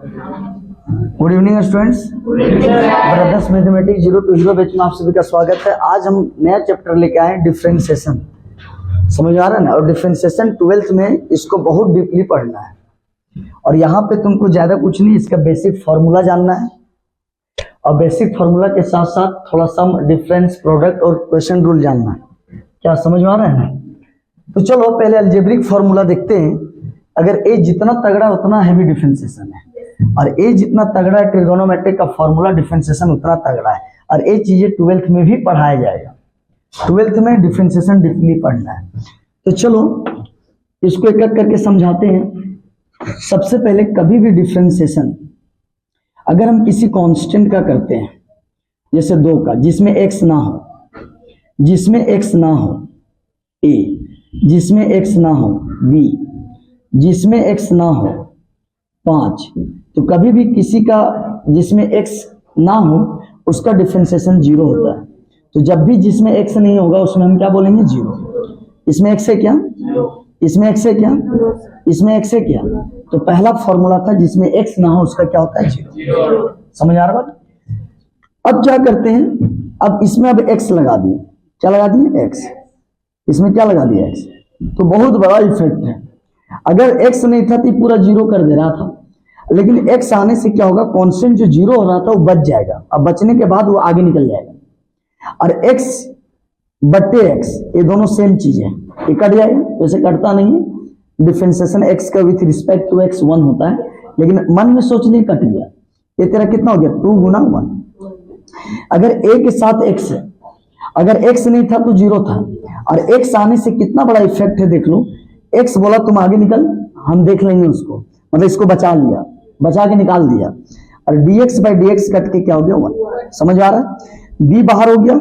Good evening students. Brothers mathematics 0 to 0 batch में आप सभी का स्वागत है। आज हम नया चैप्टर लेके आए हैं, डिफरेंशिएशन। समझ आ रहा है ना? और डिफरेंशिएशन 12th में इसको बहुत डीपली पढ़ना है और यहाँ पे तुमको ज्यादा कुछ नहीं, इसका बेसिक फार्मूला जानना है और बेसिक फार्मूला के साथ साथ थोड़ा सा डिफरेंस, प्रोडक्ट और क्वेश्चन रूल जानना है। क्या समझ में आ रहा है ना? तो चलो पहले अलजेब्रिक फार्मूला देखते हैं। अगर ए जितना तगड़ा उतना हैवी डिफरेंशिएशन है और ए जितना तगड़ा है ट्रिगोनोमेट्रिक का फार्मूला डिफरेंशिएशन उतना तगड़ा है। और ये चीजें 12th में भी पढ़ाया जाएगा। 12th में डिफरेंशिएशन डीपली पढ़ना है। तो चलो इसको एक एक करके समझाते हैं। सबसे पहले कभी भी डिफरेंशिएशन अगर हम किसी कांस्टेंट का करते हैं, जैसे 2 का, जिसमें x ना हो, जिसमें x ना हो a, जिसमें x ना हो b, जिसमें x ना हो 5, तो कभी भी किसी का जिसमें x ना हो उसका डिफरेंशिएशन 0 होता है। तो जब भी जिसमें x नहीं होगा उसमें हम क्या बोलेंगे? 0। इसमें x है क्या? इसमें x है क्या? इसमें x है क्या? तो पहला फॉर्मूला था जिसमें x ना हो उसका क्या होता है? 0। समझ आ रहा बात? अब क्या करते हैं, अब इसमें अब x लगा दिए। क्या लगा दिए? x। इसमें क्या लगा दिया? x। तो बहुत बड़ा इफेक्ट है। अगर x नहीं था तो पूरा 0 कर दे रहा था, लेकिन x आने से क्या होगा? कांस्टेंट जो 0 हो रहा था वो बच जाएगा। अब बचने के बाद वो आगे निकल जाएगा और x बट्टे x ये दोनों सेम चीज है, ये कट जाएगा। वैसे कटता नहीं है, डिफरेंशिएशन x का विथ रिस्पेक्ट टू x 1 होता है, लेकिन मन में सोचने कट गया। ये तेरा कितना हो गया? 2 गुना 1। अगर a के साथ x है, अगर x नहीं था तो 0 था और x आने से कितना बड़ा इफेक्ट है देख लो। x बोला तुम आगे निकल, हम देख लेंगे उसको, मतलब इसको बचा लिया, बचा के निकाल दिया और dx by dx कट के क्या हो गया? 1। समझ आ रहा है? b बाहर हो गया।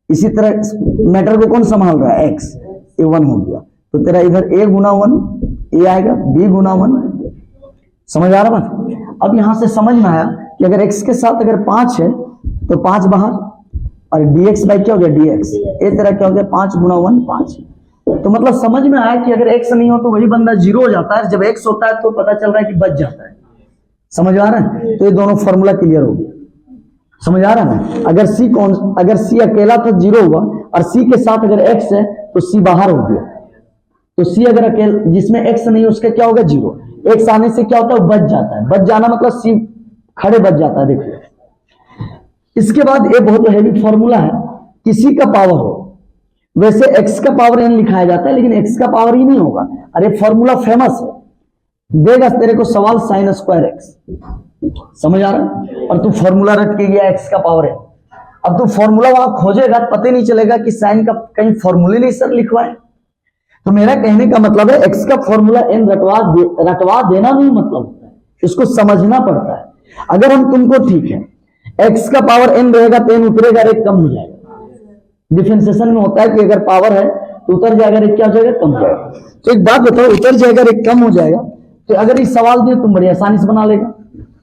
इसी तरह मैटर को कौन संभाल रहा है? x। ये 1 हो गया। तो तेरा इधर a गुना 1 ये आएगा, b गुना 1। समझ आ रहा बात? अब यहां से समझ में आया कि अगर x के साथ अगर 5 है तो 5 बाहर और dx by क्या हो गया? dx। ये तेरा क्या हो गया? 5 गुना 1 5। तो मतलब समझ में आया कि अगर x नहीं हो तो वही बंदा 0 हो जाता है, जब x होता है तो पता चल रहा है कि बच जाता है। समझ आ रहा है? तो ये दोनों फॉर्मूला क्लियर हो गया। समझ आ रहा है ना? अगर c अकेला था 0 हुआ और c के साथ अगर x है तो c बाहर हो गया। तो c अगर अकेला जिसमें x नहीं उसका क्या होगा? 0। x आने से क्या होता है? बच जाता है। बच जाना मतलब c खड़े बच जाता है। देखिए इसके बाद ये बहुत हैवी फॉर्मूला है। किसी का पावर हो, वैसे x का पावर n लिखाया जाता है लेकिन x का पावर ही नहीं होगा। अरे फॉर्मूला फेमस है, देगा तेरे को सवाल sin स्क्वायर x। समझ आ रहा है? और तू फॉर्मूला रट के गया x का पावर है। अब तू फॉर्मूला वहां खोजेगा, पता नहीं चलेगा कि साइन का कहीं फॉर्मूले नहीं सर लिखवाए। तो मेरा कहने का मतलब है x का फॉर्मूला n रटवा देना नहीं मतलब होता है, इसको समझना पड़ता है। अगर हम तुमको ठीक है x का पावर n रहेगा तो n उतरेगा, एक कम हो जाएगा। डिफरेंशिएशन में होता है कि अगर पावर है तो उतर जाएगा, एक क्या हो जाएगा? कम हो जाएगा। तो एक बात बताओ, उतर जाएगा एक कम हो जाएगा। तो अगर इस सवाल दिए तुम बड़ी आसानी से बना लेगा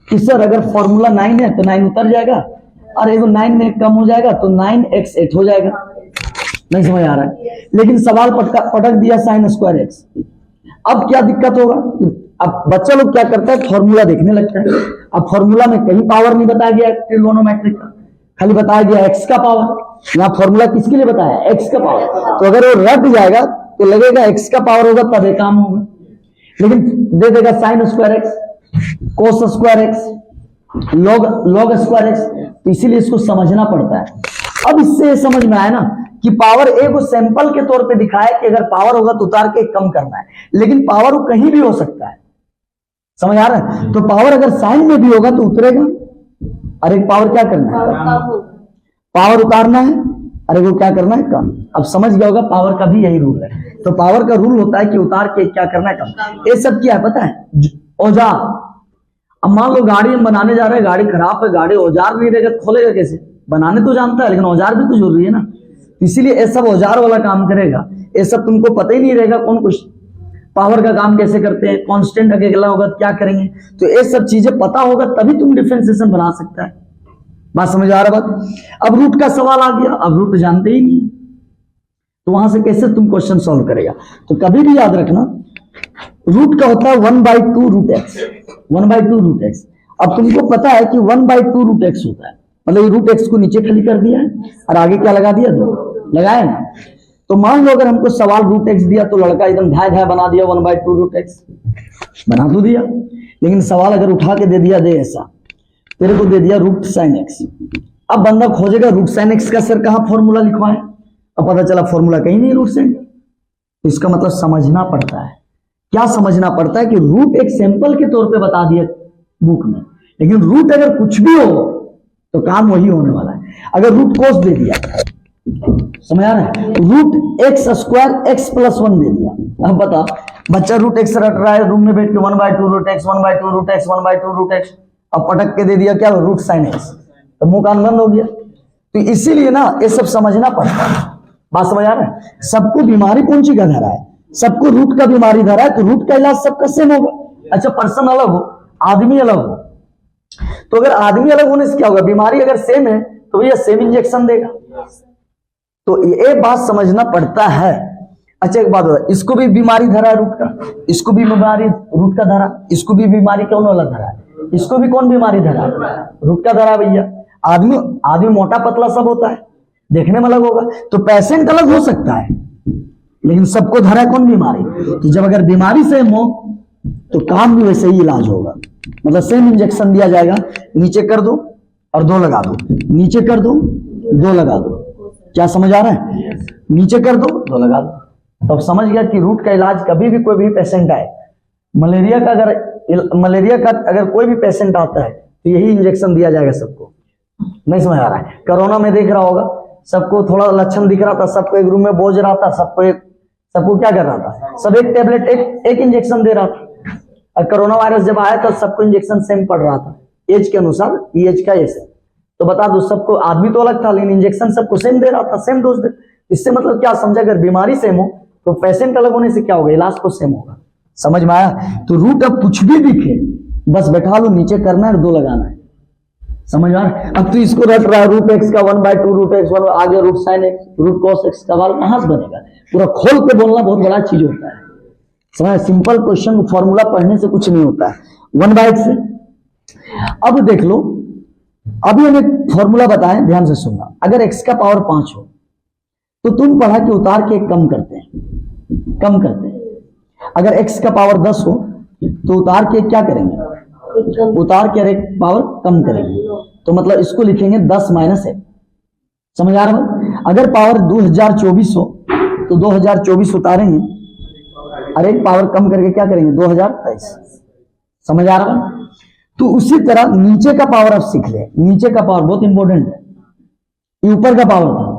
कि सर अगर फॉर्मूला 9 है तो 9 उतर जाएगा और एगो 9 में कम हो जाएगा तो 9x 8 हो जाएगा। नहीं समझ आ रहा है? लेकिन सवाल पटक दिया sin स्क्वायर x। अब क्या दिक्कत होगा? अब बच्चा लोग क्या करता है? फॉर्मूला देखने लगता है। अब फॉर्मूला में कहीं पावर नहीं बताया गया ट्रिगोनोमेट्रिक का, खाली बताया गया x का पावर। यहाँ फॉर्मूला किसके लिए बताया? x का पावर। तो अगर वो रट जाएगा तो लगेगा x का पावर होगा तब ये काम होगा, लेकिन दे देगा sin square x, cos square x, log square x। तो इसीलिए इसको समझना पड़ता है। अब इससे समझ में आया ना कि पावर ए को सैंपल के तौर पे दिखाया कि अगर पावर होगा तो उतार के कम करना है, लेकिन पावर वो कहीं भी हो सकता है। समझ आ रहा है? तो पावर अगर साइन में भी होगा तो उतरेगा और एक पावर क्या करना है? पावर उतारना है। अरे वो क्या करना है? कम। अब समझ गया होगा पावर का भी यही रूल है। तो पावर का रूल होता है कि उतार के क्या करना है? कम। ये सब क्या है पता है? औजार। अब मान लो गाड़ी हम बनाने जा रहे हैं, गाड़ी खराब है, गाड़ी औजार नहीं रहेगा तो खोलेगा कैसे? बनाने तो जानता है लेकिन औजार भी तो जरूरी है ना। इसीलिए ये सब औजार वाला काम करेगा। ये सब तुमको पता ही नहीं रहेगा कौन कुछ पावर का काम कैसे करते हैं, कांस्टेंट अकेला होगा तो क्या करेंगे। तो ये सब चीजें पता होगा तभी तुम डिफरेंशिएशन बना सकता है। बात समझ आ रहा बात? अब रूट का सवाल आ गया, अब रूट जानते ही नहीं तो वहां से कैसे तुम क्वेश्चन सॉल्व करेगा। तो कभी भी याद रखना रूट का होता है 1/2 रूट एक्स, 1/2 रूट एक्स। अब तुमको पता है कि 1/2 रूट एक्स होता है, मतलब रूट एक्स को नीचे खाली कर दिया है और आगे क्या लगा दिया, 2 लगाया ना। तो मान लो अगर हमको सवाल रूट एक्स दिया तो लड़का एकदम ढाई ढाई बना दिया, 1/2 रूट एक्स बना तो दिया, लेकिन सवाल अगर उठा के दे दिया, दे ऐसा तेरे को दे दिया रूट साइन एक्स। अब बंदा खोजेगा रूट साइन एक्स का सर कहाँ फॉर्मूला लिखवाए, अब पता चला फॉर्मूला कहीं नहीं रूट साइन। तो इसका मतलब समझना पड़ता है, क्या समझना पड़ता है कि रूट एक सैंपल के तौर पे बता दिया बुक में, लेकिन रूट अगर कुछ भी हो तो काम वही होने वाला है। अगर रूट कोस दे दिया, समझ आ रहा है, root x square x plus 1 दे दिया। अब बता, बच्चा रूट एक्स रट रहा है रूम में बैठ के, 1/2 root x, 1/2 root x, 1/2 root x, अब पटक के दे दिया क्या, रूट साइन एक्स, तो मुंह कान बंद हो गया। तो इसीलिए ना ये सब समझना पड़ता है। बात समझ आ रहा है, सबको बीमारी कौन सी का धरा है, सबको रूट का बीमारी धरा है, तो रूट का इलाज सबका सेम होगा। अच्छा, पर्सन अलग हो, आदमी अलग हो, तो अगर आदमी अलग होने से क्या होगा, बीमारी अगर सेम है तो भैया सेम इंजेक्शन देगा। तो ये बात समझना पड़ता है। अच्छा एक बात होता, इसको भी बीमारी धरा है रूट का, इसको भी बीमारी रूट का धरा, इसको भी बीमारी कौन वाला धरा है, इसको भी कौन बीमारी धरा, रूट का धरा भैया। आदमी मोटा पतला सब होता है, देखने में अलग होगा, तो पेशेंट अलग हो सकता है, लेकिन सबको धरा है कौन बीमारी। तो जब अगर बीमारी सेम हो तो काम भी वैसे ही इलाज होगा, मतलब सेम इंजेक्शन दिया जाएगा, नीचे कर दो और 2 लगा दो, नीचे कर दो 2 लगा दो, क्या समझ आ रहा है, नीचे कर दो 2 लगा दो। तो अब समझ गया कि रूट का इलाज कभी भी कोई भी पेशेंट आए, मलेरिया का अगर कोई भी पेशेंट आता है तो यही इंजेक्शन दिया जाएगा सबको। नहीं समझ आ रहा है, कोरोना में देख रहा होगा, सबको थोड़ा लक्षण दिख रहा था, सबको एक रूम में बोझ रहा था, सबको क्या कर रहा था, सब एक टेबलेट एक इंजेक्शन दे रहा था। और कोरोना वायरस जब आया तो सबको इंजेक्शन सेम पड़ रहा था, एज के अनुसार, एज का ऐसे। तो बता दो सबको, आदमी तो अलग था लेकिन इंजेक्शन सबको सेम दे रहा था, सेम डोज दे। इससे मतलब क्या समझा, अगर बीमारी सेम हो तो पेशेंट अलग होने से क्या होगा, इलाज को सेम होगा। समझ में आया। तो रूट अब कुछ भी दिखे बस बैठा लो, नीचे करना है और 2 लगाना है। समझ में आ रहा है। अब तो इसको रट रहा है रूट एक्स का 1/2 रूट एक्स, आगे root sine x, root cos x का वाल कहां से बनेगा, पूरा खोल के बोलना बहुत बड़ा चीज होता है। समझ, सिंपल क्वेश्चन को फॉर्मूला पढ़ने से कुछ नहीं होता है, 1/x से। अब देख लो, अभी हमें फॉर्मूला बताएं, ध्यान से सुनना। अगर x का पावर 5 हो तो तुम पढ़ा कि उतार के कम करते हैं। अगर x का पावर 10 हो तो उतार के क्या करेंगे, उतार के पावर कम करेंगे, तो मतलब इसको लिखेंगे 10 - 1। समझ आ रहा है। अगर पावर 2024 हो तो 2024 उतारेंगे और एक पावर कम करके क्या करेंगे, 2023। समझ आ रहा है। तो उसी तरह नीचे का पावर अब सीख ले, नीचे का पावर बहुत इंपॉर्टेंट है, ये ऊपर का पावर था।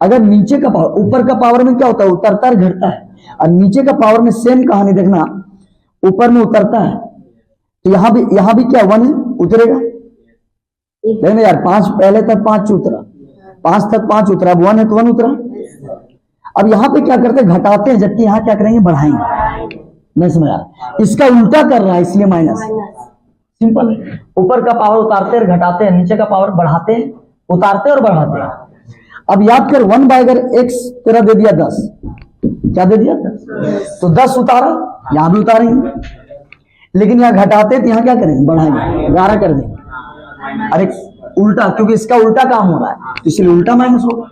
अगर नीचे का पावर, ऊपर का पावर में क्या होता है, उतरता और घटता है, और नीचे का पावर में सेम कहानी देखना, ऊपर में उतरता है तो यहां भी क्या 1 है, उतरेगा। देखना यार, 5 पहले तक 5 उतरा, 5 तक 5 उतरा, अब 1 है तो 1 उतरा। अब यहां पे क्या करते हैं, घटाते हैं, जबकि यहां क्या करेंगे, बढ़ाएंगे। नहीं समझ आ रहा, इसका उल्टा कर रहा है इसलिए माइनस। सिंपल है, ऊपर का पावर उतारते और घटाते हैं, नीचे का पावर बढ़ाते हैं, उतारते और बढ़ाते हैं। अब याद कर 1 बाय अगर x तेरा दे दिया 10, क्या दे दिया 10, तो 10 उतारा, यहां भी उतारेंगे, लेकिन यहां घटाते तो यहां क्या करेंगे, बढ़ाएंगे, 11 कर देंगे। अरे उल्टा, क्योंकि इसका उल्टा काम हो रहा है तो इसलिए उल्टा माइनस होगा।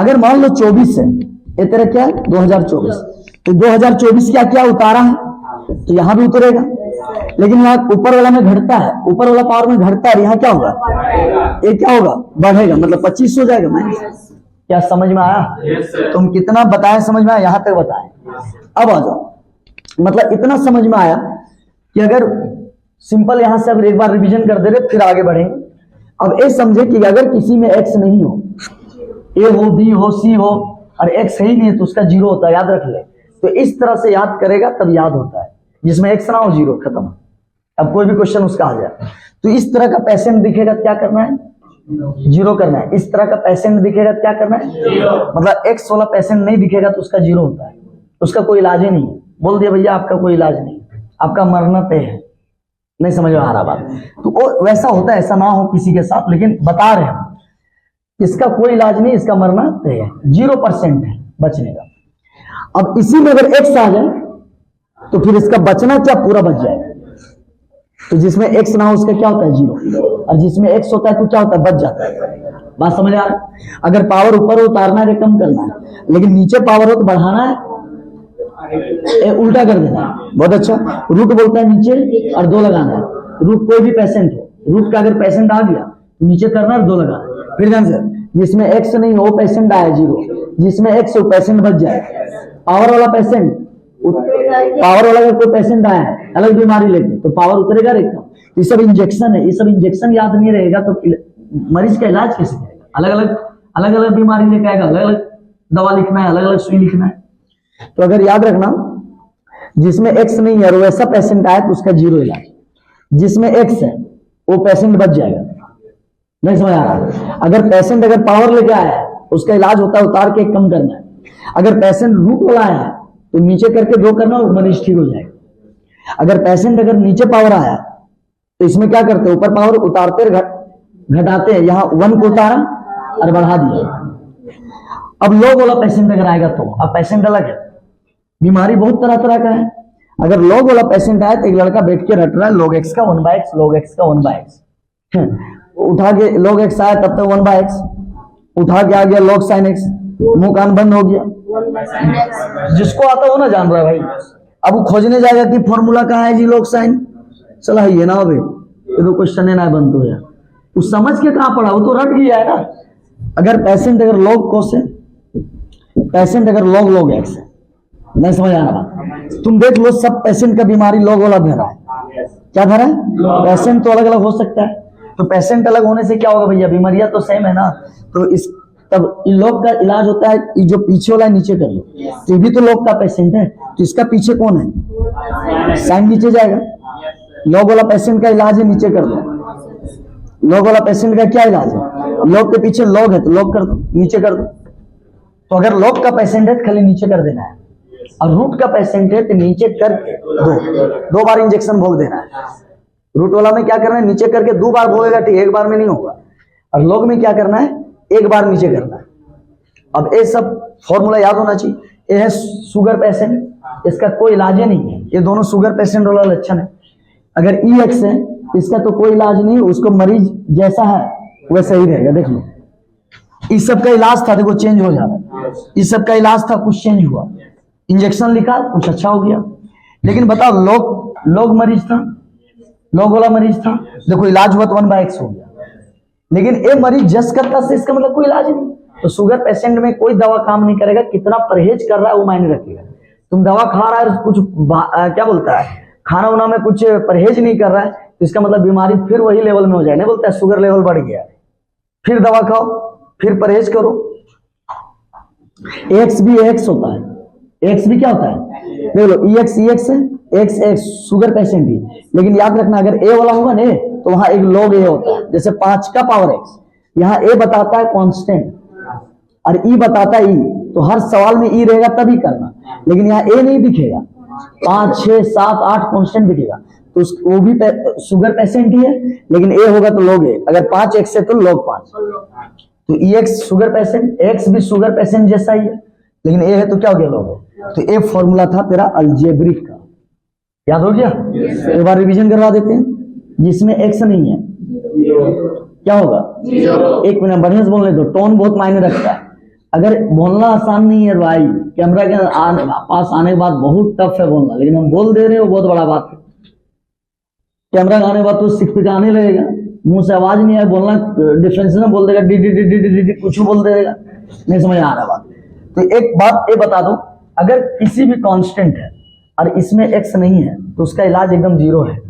अगर मान लो 24 है, ये तेरा क्या है 2024, तो 2024 क्या उतारा है तो यहां भी उतरेगा, लेकिन यहाँ ऊपर वाला में घटता है, ऊपर वाला पावर में घटता है, यहाँ क्या होगा, ये क्या होगा, बढ़ेगा, मतलब 25 हो जाएगा माइनस। क्या समझ में आया? तुम कितना बताए समझ में आया, यहां तक बताए। अब आ जाओ, मतलब इतना समझ में आया कि अगर सिंपल यहां से अब एक बार रिवीजन कर दे रहे फिर आगे बढ़ेंगे। अब ये समझे कि अगर किसी में x नहीं हो, a हो, b हो, c हो, और x है ही नहीं तो उसका 0 होता है, याद रख ले। तो इस तरह से याद करेगा तब याद होता है, जिसमें x ना हो 0 खत्म। अब कोई भी क्वेश्चन उसका आ जाए तो इस तरह का पेशेंट दिखेगा क्या करना है, 0 करना है। इस तरह का पेशेंट दिखेगा क्या करना है, मतलब x वाला पेशेंट नहीं दिखेगा तो उसका 0 होता है, उसका कोई इलाज ही नहीं। बोल दिया भैया आपका कोई इलाज नहीं, आपका मरना तय है। नहीं समझ में आ रहा बात? तो वो वैसा होता है, ऐसा ना हो किसी के साथ, लेकिन बता रहे हैं इसका कोई इलाज नहीं, इसका मरना तय है, 0% है बचने का। अब इसी में अगर x आ जाए तो फिर इसका बचना क्या, पूरा बच जाएगा। तो जिसमें x ना हो उसका क्या होता है, 0, और जिसमें x होता है तो क्या होता है, बच जाता है। बात समझ आ रहा है। अगर पावर ऊपर हो उतारना है, कम करना है, लेकिन नीचे पावर हो तो बढ़ाना है, उल्टा कर देना है। बहुत अच्छा। रूट बोलता है नीचे और 2 लगाना है। रूट कोई भी पेशेंट हो, रूट का अगर पेशेंट आ गया तो नीचे करना और 2 लगाना है। फिर ध्यान से, जिसमें x नहीं हो पेशेंट आया 0, जिसमें x हो पेशेंट बच जाए। पावर वाला पेशेंट, पावर वाला अगर कोई पेशेंट आया है अलग बीमारी लेके तो पावर उतरेगा एकदम। ये सब इंजेक्शन है, ये सब इंजेक्शन याद नहीं रहेगा तो मरीज का इलाज कैसे करेगा। अलग अलग बीमारी लेके आएगा, अलग अलग दवा लिखना है, अलग अलग सुई लिखना है। तो अगर याद रखना, जिसमें x नहीं है और वैसा पेशेंट आया तो उसका 0 इलाज, जिसमें x है वो पेशेंट बच जाएगा। नहीं समझ आ रहा। अगर पेशेंट अगर पावर लेके आया है उसका इलाज होता है उतार के कम करना है। अगर पेशेंट रूट वाला आया है तो नीचे करके 2 करना और मरीज ठीक हो जाएगा। अगर पेशेंट अगर नीचे पावर आया तो इसमें क्या करते हैं, ऊपर पावर उतारते घटाते हैं, यहाँ 1 को उतारा और बढ़ा दिया। अब लोग वाला पेशेंट अगर आएगा तो अब पेशेंट अलग है, बीमारी बहुत तरह तरह का है। अगर लॉग वाला पेशेंट आए तो एक लड़का बैठ के रट रहा है log x का 1/x, log x का 1/x, उठा के log x आया तब तक 1/x, उठा के आ गया log sin x, मुंह कान बंद हो गया। जिसको आता वो ना जान रहा है भाई। अब वो खोजने जाएगा कि फॉर्मूला कहाँ है जी log sin, चला ये ना हो ये तो क्वेश्चन है ना बंद हो गया। उस समझ के कहाँ पढ़ा, वो तो रट गया है ना। अगर पेशेंट अगर log cos है, पेशेंट अगर log x है, नहीं समझ आ रहा। तुम देख लो सब पेशेंट का बीमारी log वाला धरा है। क्या धरा है, पेशेंट तो अलग अलग हो सकता है। तो पेशेंट अलग होने से क्या होगा भैया, बीमारियां तो सेम है ना। तो इस तब log का इलाज होता है जो पीछे वाला है नीचे कर लो। तो ये भी तो log का पेशेंट है, तो इसका पीछे कौन है, साइन नीचे जाएगा। log वाला पेशेंट का इलाज है नीचे कर दो। log वाला पेशेंट का क्या इलाज है, log के पीछे log है तो log कर दो, नीचे कर दो। तो अगर log का पेशेंट है तो खाली नीचे कर देना है, और रूट का पेशेंट है तो नीचे करके 2 बार इंजेक्शन भोग देना है। रूट वाला में क्या करना है, नीचे करके 2 बार भोगेगा, ठीक, 1 बार में नहीं होगा। और log में क्या करना है, 1 बार नीचे करना है। अब ये सब फॉर्मूला याद होना चाहिए। ये है शुगर पेशेंट, इसका कोई इलाज नहीं है। ये दोनों शुगर पेशेंट वाला लक्षण है। अगर EX है इसका तो कोई इलाज नहीं है, उसको मरीज जैसा है वैसा ही रहेगा। देख लो इस सब का इलाज था, देखो चेंज हो जाता। इस सब का इलाज था, कुछ चेंज हुआ, इंजेक्शन लिखा कुछ अच्छा हो गया। लेकिन बताओ log मरीज था, log वाला मरीज था, देखो इलाज हुआ तो 1/x हो गया। लेकिन ये मरीज जस करता से इसका मतलब कोई इलाज नहीं। तो शुगर पेशेंट में कोई दवा काम नहीं करेगा, कितना परहेज कर रहा है वो मायने रखेगा। तुम दवा खा रहा है कुछ क्या बोलता है, खाना उना में कुछ परहेज नहीं कर रहा है तो इसका मतलब बीमारी फिर वही लेवल में हो जाए। नहीं बोलता है शुगर लेवल बढ़ गया, फिर दवा खाओ, फिर परहेज करो। एक्स भी एक्स होता है, एक्स भी क्या होता है, देख लो EX है, X शुगर पेशेंट ही। लेकिन याद रखना अगर A वाला होगा ना तो वहां एक log A होता है, जैसे 5 का पावर x। यहाँ A बताता है कांस्टेंट और E बताता है E, तो हर सवाल में E रहेगा तभी करना। लेकिन यहाँ A नहीं दिखेगा, 5, 6, 7, 8 कांस्टेंट दिखेगा, तो वो भी शुगर पेशेंट ही है। लेकिन A होगा तो log A, अगर 5x है तो log 5। तो EX शुगर पेशेंट, X भी शुगर पेशेंट जैसा ही है, लेकिन A है तो क्या हो गया log A। तो ये फॉर्मूला था तेरा अलजेब्रिक का, याद हो गया। एक बार रिवीजन करवा देते हैं। जिसमें x नहीं है क्या होगा, एक मिनट बढ़िया से बोलने दो, टोन बहुत मायने रखता है। अगर बोलना आसान नहीं है भाई, कैमरा के पास आने के बाद बहुत टफ है बोलना, लेकिन हम बोल दे रहे हो बहुत बड़ा बात है। कैमरा आने के बाद तो सिखपिकाने लगेगा, मुंह से आवाज नहीं आए, बोलना डिफरेंस में बोल देगा, D D D D D D कुछ बोल देगा, नहीं समझ आ रहा बात। तो एक बात ये बता दो, अगर किसी भी कांस्टेंट है और इसमें x नहीं है तो उसका इलाज एकदम 0 है।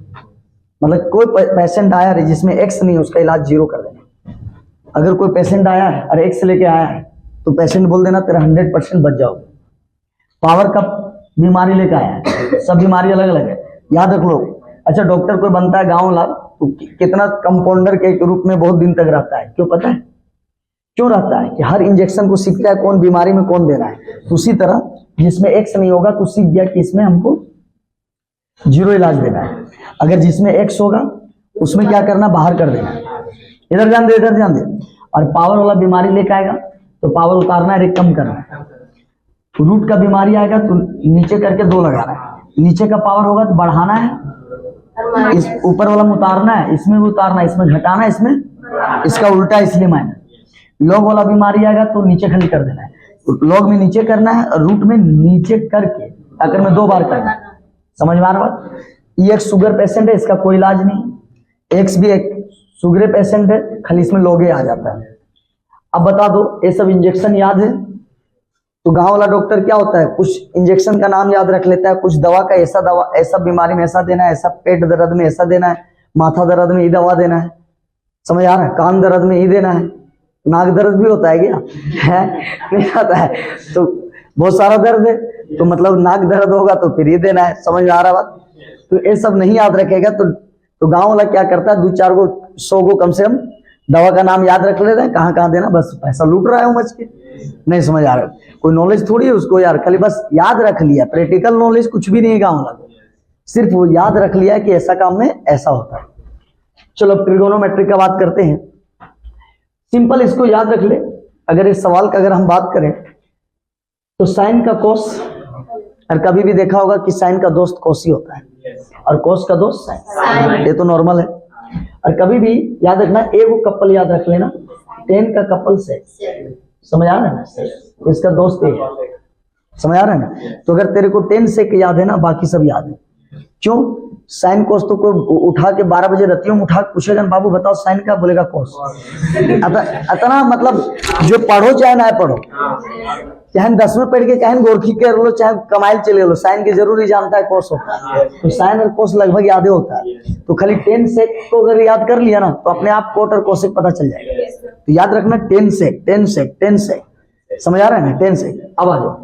मतलब कोई पेशेंट आया है जिसमें x नहीं है उसका इलाज 0 कर देना। अगर कोई पेशेंट आया है और x लेके आया है तो पेशेंट बोल देना तेरा 100% बच जाओगे। पावर का बीमारी लेके आया है, सब बीमारी अलग अलग है, याद रख लो। अच्छा डॉक्टर कोई बनता है गाँव वाला तो कितना कंपाउंडर के रूप में बहुत दिन तक रहता है, क्यों पता है क्यों रहता है, कि हर इंजेक्शन को सीखता है कौन बीमारी में कौन देना है। तो उसी तरह जिसमें x नहीं होगा तो सीख गया कि इसमें हमको 0 इलाज देना है। अगर जिसमें x होगा उसमें क्या करना, बाहर कर देना, इधर ध्यान दे, इधर ध्यान दे। और पावर वाला बीमारी लेकर आएगा तो पावर उतारना है, कम करना है। तो रूट का बीमारी आएगा तो नीचे करके 2 लगाना है। नीचे का पावर होगा तो बढ़ाना है, इस ऊपर वाला में उतारना है, इसमें भी उतारना है, इसमें घटाना है, इसमें इसका उल्टा इसलिए माइनस। लॉग वाला बीमारी आएगा तो नीचे खाली कर देना है, लॉग में नीचे करना है और रूट में नीचे करके अगर में 2 बार करना है। समझ में आ रहा बात? ये एक शुगर पेशेंट है, इसका कोई इलाज नहीं। एक्स भी एक शुगर पेशेंट है, खाली इसमें लॉगे आ जाता है। अब बता दो, ये सब इंजेक्शन याद है? तो गांव वाला डॉक्टर क्या होता है, कुछ इंजेक्शन का नाम याद रख लेता है, कुछ दवा का ऐसा दवा, ऐसा बीमारी में ऐसा देना है, ऐसा पेट दर्द में ऐसा देना है, माथा दर्द में ये दवा देना है। समझ आ रहा है? कान दर्द में ये देना है, नाक दर्द भी होता है क्या? है नहीं आता है, तो बहुत सारा दर्द है तो मतलब नाक दर्द होगा तो फिर ये देना है। समझ में आ रहा बात? तो ये सब नहीं याद रखेगा तो गांव वाला क्या करता है, 2-4 को 100 को कम से कम दवा का नाम याद रख लेते हैं, कहाँ कहाँ देना, बस पैसा लूट रहा है मच के। नहीं समझ आ रहा, कोई नॉलेज थोड़ी है उसको यार, खाली बस याद रख लिया। प्रैक्टिकल नॉलेज कुछ भी नहीं है गाँव वाला को, सिर्फ वो याद रख लिया कि ऐसा काम में ऐसा होता है। चलो ट्रिगोनोमेट्री का बात करते हैं। सिंपल इसको याद रख ले। अगर इस सवाल का अगर हम बात करें तो साइन का कोस, और कभी भी देखा होगा कि साइन का दोस्त कोस ही होता है और कोस का दोस्त साइन, ये तो नॉर्मल है। और कभी भी याद रखना, ए वो कपल याद रख लेना, टेन का कपल से, समझ आ रहा है ना, इसका दोस्त है, समझ आ रहा है ना। तो अगर तेरे को 10 से याद है ना, बाकी सब याद है। क्यों? साइन कोस तो कोई उठा के 12 बजे रतियों में उठा के पूछेगा बाबू बताओ साइन का, बोलेगा कोस। इतना मतलब जो पढ़ो चाहे ना पढ़ो, चाहे 10 में पढ़ के चाहे गोरखी कर लो, चाहे कमाइल चले लो, साइन की जरूरी जानता है कोस होता है। तो साइन और कोस लगभग याद होता है। तो खाली 10 सेक को अगर याद कर लिया ना तो अपने आप कोट और कोसेक पता चल जाएगा। तो याद रखना 10 सेक 10 सेक 10 सेक, समझ आ रहा है ना? 10 सेक। अब आ जाओ,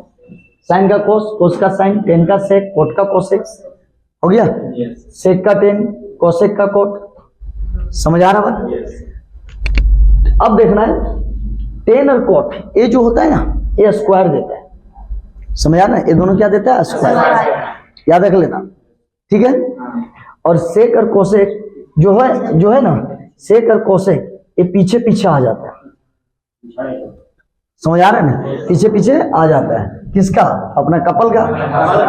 साइन का कोस, कोस का साइन, 10 का सेक, कोट का कोसेक, हो गया। सेक का 10, कोसेक का कोट, समझ आ रहा बात? अब देखना है 10 और कोट, ये जो होता है ना ये स्क्वायर देता है, समझ आ रहा है? ये दोनों क्या देता है? स्क्वायर, याद रख लेना, ठीक है। और सेक और कोसेक जो है ना, सेक और कोसेक ये पीछे पीछे आ जाता है, समझ आ रहा है ना? पीछे पीछे आ जाता है, किसका? अपना कपल का।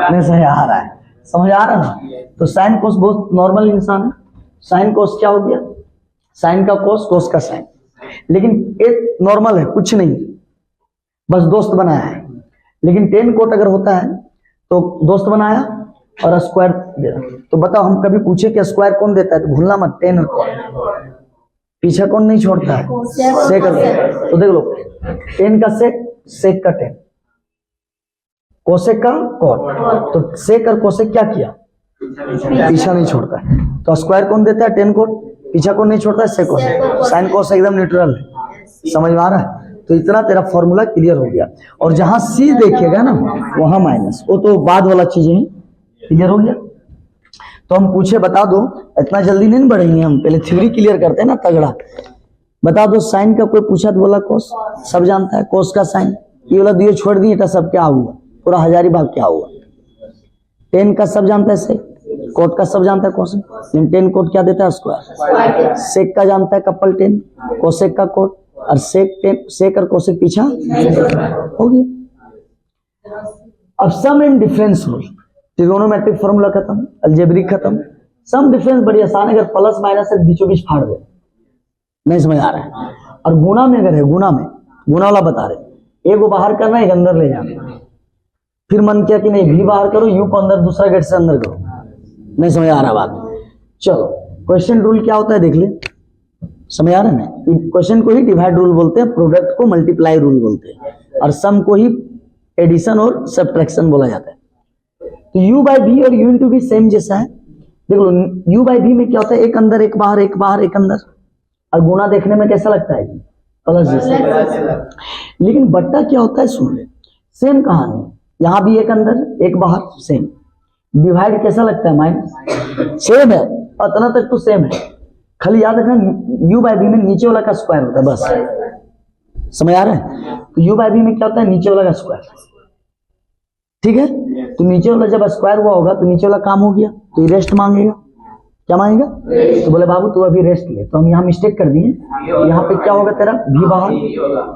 नहीं समझ आ रहा है? समझ आ रहा है ना? तो साइन कोस बहुत नॉर्मल इंसान है। साइन कोस क्या हो गया? साइन का कोस, कोस का साइन। लेकिन एक नॉर्मल है, कुछ नहीं, बस दोस्त बनाया है। लेकिन 10 कोट अगर होता है तो दोस्त बनाया और स्क्वायर दे रहा। तो बताओ, हम कभी पूछे कि स्क्वायर कौन देता है तो भूलना मत, 10 और कोट। पीछे कौन नहीं छोड़ता है? सेक और कोट। तो देख लो, 10 का सेक, सेक का 10, कोसेक का कोट। तो सेक और कोसेक क्या किया? पीछा नहीं छोड़ता है। तो स्क्वायर कौन देता है? 10 कोट। पीछा कौन नहीं छोड़ता है? सेक कोसेक। साइन कोस एकदम न्यूट्रल है, समझ में आ रहा है? तो इतना तेरा फॉर्मूला क्लियर हो गया। और जहां सी देखेगा ना वहां माइनस, वो तो बाद वाला चीजें हैं। क्लियर हो गया? तो हम पूछे, बता दो, इतना जल्दी नहीं बढ़ेंगे हम, पहले थ्योरी क्लियर करते हैं ना तगड़ा। बता दो, साइन का कोई पूछा तो बोला कोस, सब जानता है। कोस का साइन, ये वाला दिए छोड़ दिए, तो सब क्या हुआ? पूरा हजारीबाग क्या हुआ? 10 का सब जानता है सेक, कोट का सब जानता है कोसेक। लेकिन 10 कोट क्या देता है? स्क्वायर। सेक का जानता है कपल 10, कोसेक का कोट, और सेक और कोसेक पीछा हो गया। अब sum and difference rule, trigonometric formula खत्म, अलजेब्रिक खत्म, सम डिफरेंस बड़ी आसान है। अगर प्लस माइनस से बीचों बीच फाड़ दे, नहीं समझ आ रहा है? और गुना में अगर है, गुना वाला बता रहे, एक को बाहर करना है, एक अंदर ले जाना। फिर मन किया कि नहीं भी बाहर करो, यू को अंदर, दूसरा गेट से अंदर करो, नहीं समझ आ रहा बात? चलो, क्वेश्चन रूल क्या होता है देख ले, समझ आ रहा है ना? क्वेश्चन को ही डिवाइड रूल बोलते हैं, प्रोडक्ट को मल्टीप्लाई रूल बोलते हैं, और सम को ही एडिशन और सब्ट्रैक्शन बोला जाता है। तो u बाई बी और u इंटू बी सेम जैसा है। देख लो, u बाई बी में क्या होता है? एक अंदर, एक बाहर, एक बाहर, एक अंदर। और गुना देखने में कैसा लगता है? प्लस जैसा। लेकिन बट्टा क्या होता है? सुन ले, सेम कहानी, यहाँ भी एक अंदर एक बाहर, सेम। डिवाइड कैसा लगता है? माइनस। सेम है, उतना तक तो सेम है, खाली याद रखना u बाई बी में नीचे वाला का स्क्वायर होता है, बस। समझ आ रहा है? तो u बाई बी में क्या होता है? नीचे वाला का स्क्वायर, ठीक है। तो नीचे वाला जब स्क्वायर हुआ होगा तो नीचे वाला काम हो गया, तो ये रेस्ट मांगेगा, क्या मांगेगा? तो बोले बाबू तू अभी रेस्ट ले, तो हम यहाँ मिस्टेक कर दिए, यहाँ पे क्या होगा तेरा भी बाहर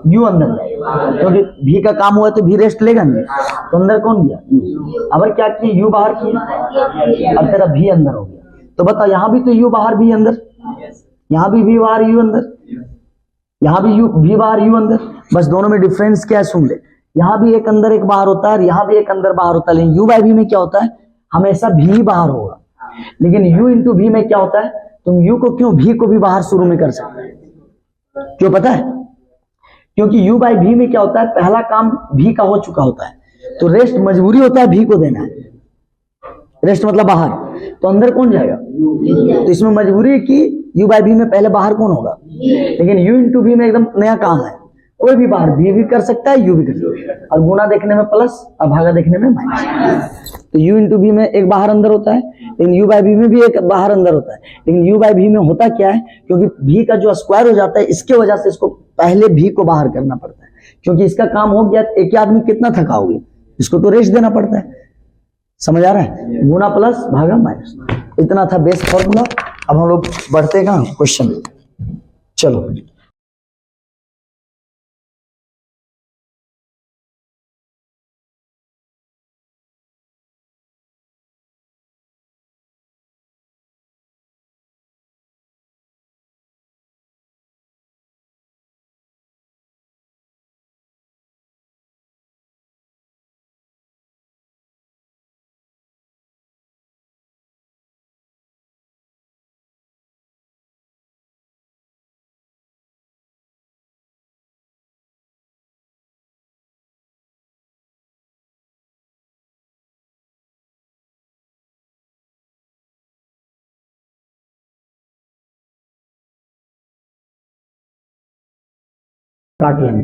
यू अंदर जाएगा, क्योंकि भी का काम हुआ तो भी रेस्ट लेगा नहीं, तो अंदर कौन गया? यू। अब क्या किए? यू बाहर किया और तेरा भी अंदर हो गया। तो बताओ यहाँ भी तो यू बाहर भी अंदर, यहाँ भी बाहर यू अंदर, यहाँ भी यू भी बाहर यू अंदर, बस दोनों में डिफरेंस क्या है सुन ले। यहाँ भी एक अंदर एक बाहर होता है और यहाँ भी एक अंदर बाहर होता है, लेकिन यू बाई भी में क्या होता है? हमेशा भी बाहर होगा। लेकिन u इंटू भी में क्या होता है? तुम u को क्यों भी को भी बाहर शुरू में कर सकते हैं, क्यों पता है? क्योंकि u बाई भी में क्या होता है? पहला काम भी का हो चुका होता है, तो रेस्ट मजबूरी होता है भी को देना है। रेस्ट मतलब बाहर, तो अंदर कौन जाएगा? तो इसमें मजबूरी है कि u बाई भी में पहले बाहर कौन होगा? लेकिन u इंटू भी में एकदम नया काम है, कोई भी बाहर भी कर सकता है, यू भी कर सकता है, और गुना देखने में प्लस और भागा देखने में माइनस। तो u इंटू भी में एक बाहर अंदर होता है, लेकिन u बाई भी में भी एक बाहर अंदर होता है। लेकिन u बाई भी में होता क्या है? क्योंकि भी का जो स्क्वायर हो जाता है, इसके वजह से इसको पहले भी को बाहर करना पड़ता है, क्योंकि इसका काम हो गया। एक ही आदमी कितना थकाओगे, इसको तो रेस्ट देना पड़ता है। समझ आ रहा है? गुना प्लस भागा माइनस, इतना था बेस फॉर्मूला। अब हम लोग बढ़ते हैं कहाँ? क्वेश्चन। चलो काट लेंगे।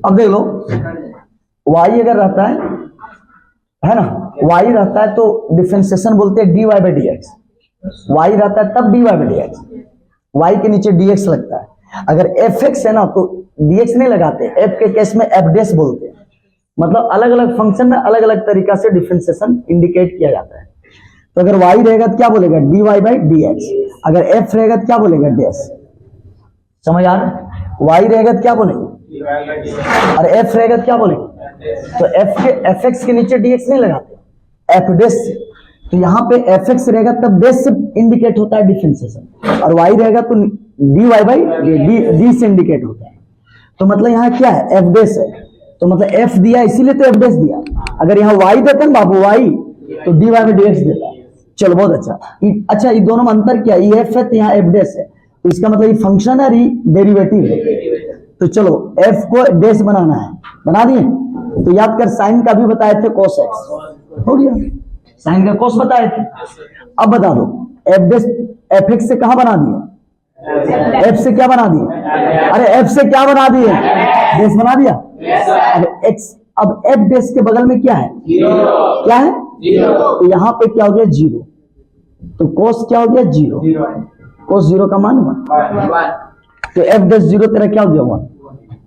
अब देख लो, y अगर रहता है ना, y रहता है तो डिफरेंशिएशन बोलते हैं dy by d x. y रहता है तब dy by d x, y के नीचे dx लगता है। अगर fx है ना तो dx नहीं लगाते, f के केस में f डैश बोलते हैं। मतलब अलग अलग फंक्शन में अलग अलग तरीका से डिफरेंशिएशन इंडिकेट किया जाता है। तो अगर y रहेगा तो क्या बोलेगा? dy by d x. अगर f रहेगा तो क्या बोलेगा? डैश। समझ आ रहा है? y रहेगा तो क्या बोलेंगे? और f रहेगा तो क्या बोलेंगे? तो f x के नीचे dx नहीं लगाते, f डैश से। तो यहाँ पे fx रहेगा तब डैश से इंडिकेट होता है डिफरेंशिएशन, और y रहेगा तो dy बाई डी से इंडिकेट होता है। तो मतलब यहाँ क्या है? f डैश है, तो मतलब f दिया इसीलिए तो f डैश दिया। अगर यहाँ y देता ना बाबू y, तो dy बाई dx देता। चलो बहुत अच्छा। अच्छा ये दोनों में अंतर क्या है? ये f है तो यहाँ f डैश है, तो इसका मतलब ये फंक्शन है, डेरिवेटिव है। तो चलो f को डैश बनाना है, बना दिए। तो याद कर साइन का भी बताए थे, cos x हो गया, साइन का cos बताए थे। अब बता दो f डैश fx से कहां बना दिए? f से क्या बना दिए? अरे f से क्या बना दिए? डैश बना दिया। अब f डैश के बगल में क्या है? क्या है? तो यहाँ पे क्या हो गया? जीरो। तो cos क्या हो गया? जीरो। cos जीरो का मान 1। तो f डैश जीरो तेरा क्या हो गया? 1।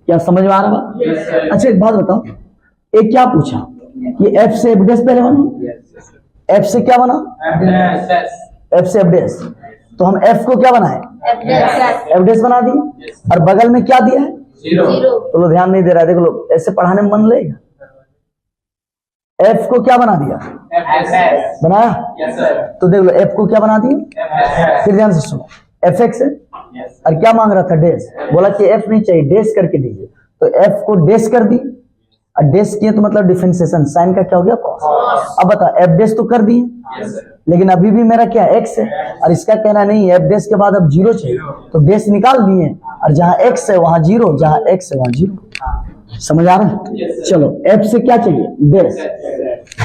क्या समझ में आ रहा है? अच्छा एक बात बताओ, एक क्या पूछा कि f से f डैश पहले बना, f से क्या बना? f से f डैश। तो हम f को क्या बनाए? f डैश बना दिए, और बगल में क्या दिया है? जीरो। तो लो ध्यान नहीं दे रहा है, देखो लो ऐसे पढ़ाने में मन लगेगा। f को क्या बना दिया? बनाया। तो देख लो f को क्या बना दिया, फिर ध्यान से सुनो। fx है और क्या मांग रहा था? डैश। बोला कि f नहीं चाहिए, डैश करके दीजिए। तो f को डैश कर दी, और डैश किए तो मतलब डिफरेंशिएशन, साइन का क्या हो गया? cos। अब बता, f डैश तो कर दिए, लेकिन अभी भी मेरा क्या x है, और इसका कहना नहीं है f डैश के बाद अब जीरो चाहिए, तो डैश निकाल दिए, और जहां x है वहां जीरो, जहां x है वहां जीरो। समझ आ रहा है? चलो f से क्या चाहिए? डैश।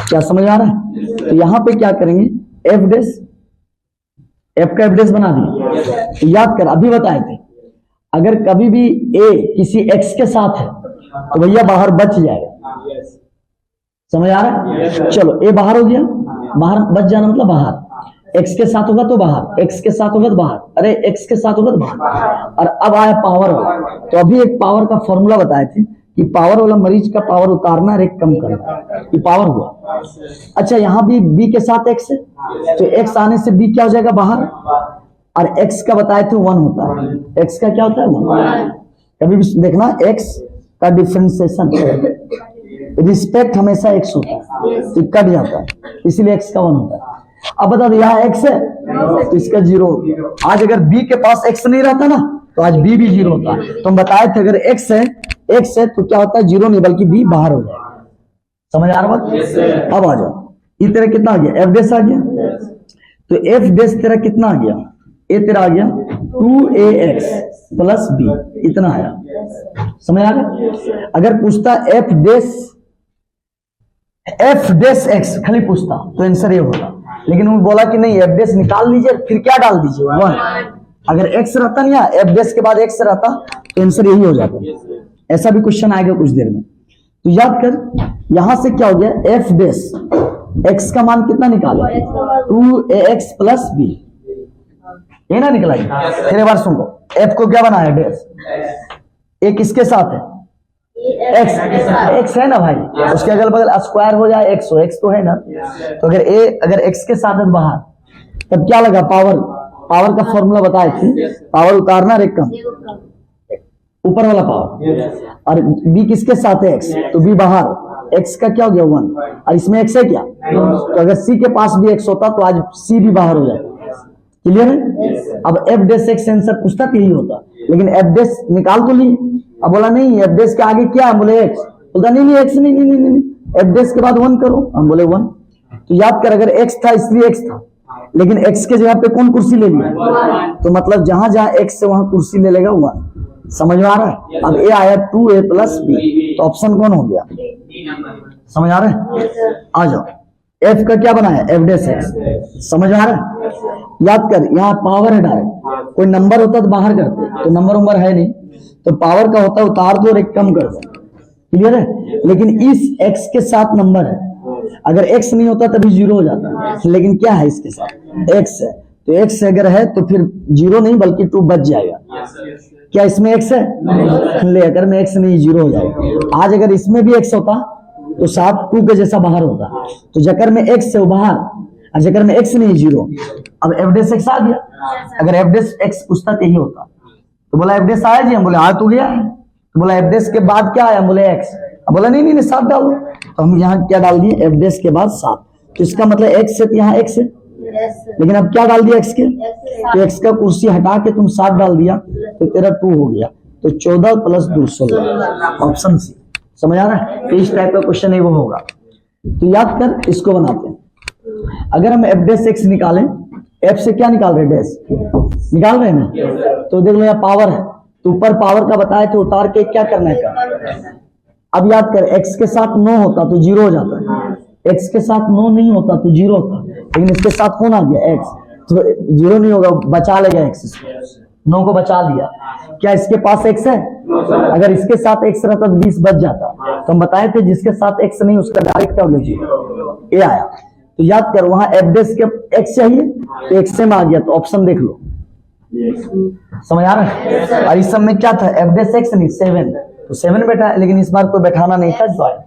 क्या समझ आ रहा है? तो यहाँ पे क्या करेंगे? f डैश, f का f डैश बना दिए। तो याद कर अभी बताए थे, अगर कभी भी a किसी x के साथ है तो भैया बाहर बच जाएगा। समझ आ रहा है? चलो a बाहर हो गया, बाहर बच जाना मतलब बाहर, x के साथ होगा तो बाहर, x के साथ होगा तो बाहर, अरे x के साथ होगा तो बाहर। और अब आया पावर वाला। तो अभी एक पावर का फॉर्मूला बताए थे कि पावर वाला मरीज का पावर उतारना और एक कम करना, ये पावर हुआ। अच्छा यहाँ भी b के साथ x है, तो x आने से b क्या हो जाएगा बाहर, और x का बताए थे 1 होता है, x का क्या होता है 1। कभी भी देखना x का डिफरेंशिएशन रिस्पेक्ट हमेशा x होता है, तो कट जाता है, इसीलिए x का 1 होता है। अब बता दो यहाँ x है तो इसका 0। आज अगर b के पास x नहीं रहता ना तो आज b भी 0 होता। तो हम बताए थे अगर x है तो क्या होता है 0 नहीं बल्कि b बाहर हो जाएगा। समझ आ रहा बात? अब आ जाओ, ये तेरा कितना आ गया, f डेस आ गया, तो f डेस तेरा कितना आ गया, a तेरा आ गया 2ax प्लस b, इतना आया। समझ आ गया? अगर पूछता f डेस x खाली पूछता तो आंसर ये होगा, लेकिन वो बोला कि नहीं f डेस निकाल लीजिए, फिर क्या डाल दीजिए 1। अगर x रहता नहीं f डेस के बाद x रहता तो आंसर यही हो जाता। ऐसा भी क्वेश्चन आएगा कुछ देर में, तो याद कर यहां से क्या हो गया, f डेस x का मान कितना निकाले 2ax प्लस b, ये ना निकला। फिर एक बार सुन लो, f को क्या बनाया डेस, a किसके साथ है x है ना भाई, उसके अगल बगल स्क्वायर हो जाए x हो, x तो है ना। तो अगर x के साथ है बाहर तब क्या लगा, पावर का फॉर्मूला बताए थे, पावर उतारना और एक कम, ऊपर वाला पावर, और b किसके साथ है x, तो b बाहर, x का क्या हो गया 1, और इसमें x है क्या, तो अगर c के पास भी x होता तो आज c भी बाहर हो जाता। क्लियर है? अब f डेस x आंसर पूछता तो यही होता, लेकिन f डेस निकाल तो ली, अब बोला नहीं f डेस के आगे क्या है, बोले x, बोलता नहीं x नहीं, f डेस के बाद 1 करो, हम बोले 1। तो याद कर अगर x था इसलिए x था, लेकिन x के जगह पे कौन कुर्सी ले लिया, तो मतलब जहां जहां x से वहां कुर्सी ले लेगा 1। समझ में आ रहा है? अब a आया 2a प्लस b, तो ऑप्शन कौन हो गया, समझ आ रहा है? आ जाओ, f का क्या बनाया f डेस x, समझ आ रहा है? याद कर यहाँ पावर है डायरेक्ट, कोई नंबर होता तो बाहर करते, तो नंबर है नहीं, तो पावर का होता उतार दो और एक कम कर दो। क्लियर है? लेकिन इस x के साथ नंबर है, अगर x नहीं होता तभी 0 हो जाता, लेकिन क्या है इसके साथ x है, तो x अगर है तो फिर 0 नहीं बल्कि 2 बच जाएगा। क्या इसमें x है, ले अगर में x नहीं 0 हो जाएगा। आज अगर इसमें भी x होता तो 7 2 के जैसा बाहर होता, तो जकर में x है वो बाहर, और जकर में x नहीं 0। अब f डेस x आ गया, अगर f डेस x पूछता तो यही होता, तो बोला f डेस आया जी, हम बोले आ तो गया है, तो बोला f डेस के बाद क्या आया, बोले x, अब बोला नहीं 7 डालो, तो हम यहाँ क्या डाल दिए f डेस के बाद 7, तो इसका मतलब x है तो यहाँ x है, लेकिन अब क्या डाल दिया x के, तो x का कुर्सी हटा के तुम 7 डाल दिया तो तेरा 2 हो गया, तो 14 प्लस 2 16, ऑप्शन सी। समझ आ रहा है? तो इस टाइप का क्वेश्चन है वो होगा। तो याद कर, इसको बनाते हैं। अगर हम f डेस x निकालें, f से क्या निकाल रहे, डेस निकाल रहे हैं, तो देख लो यहाँ पावर है, तो ऊपर पावर का बताए तो उतार के क्या करना है का। अब याद कर x के साथ 9 होता तो 0 हो जाता है, x के साथ 9 नहीं होता तो 0 होता, लेकिन इसके साथ कौन आ गया x, तो 0 नहीं होगा, बचा लेगा x इसको, 9 को बचा लिया। क्या इसके पास x है, अगर इसके साथ x रहता तो 20 बच जाता, तो हम बताए थे जिसके साथ x नहीं उसका डायरेक्ट क्या लीजिए a आया। तो याद कर वहां f डेस के x चाहिए तो x में आ गया, तो ऑप्शन देख लो। समझ आ रहा है? और इस सब में क्या था, f डेस x नहीं 7, तो 7 बैठा, लेकिन इस बार कोई बैठाना नहीं था जो आया।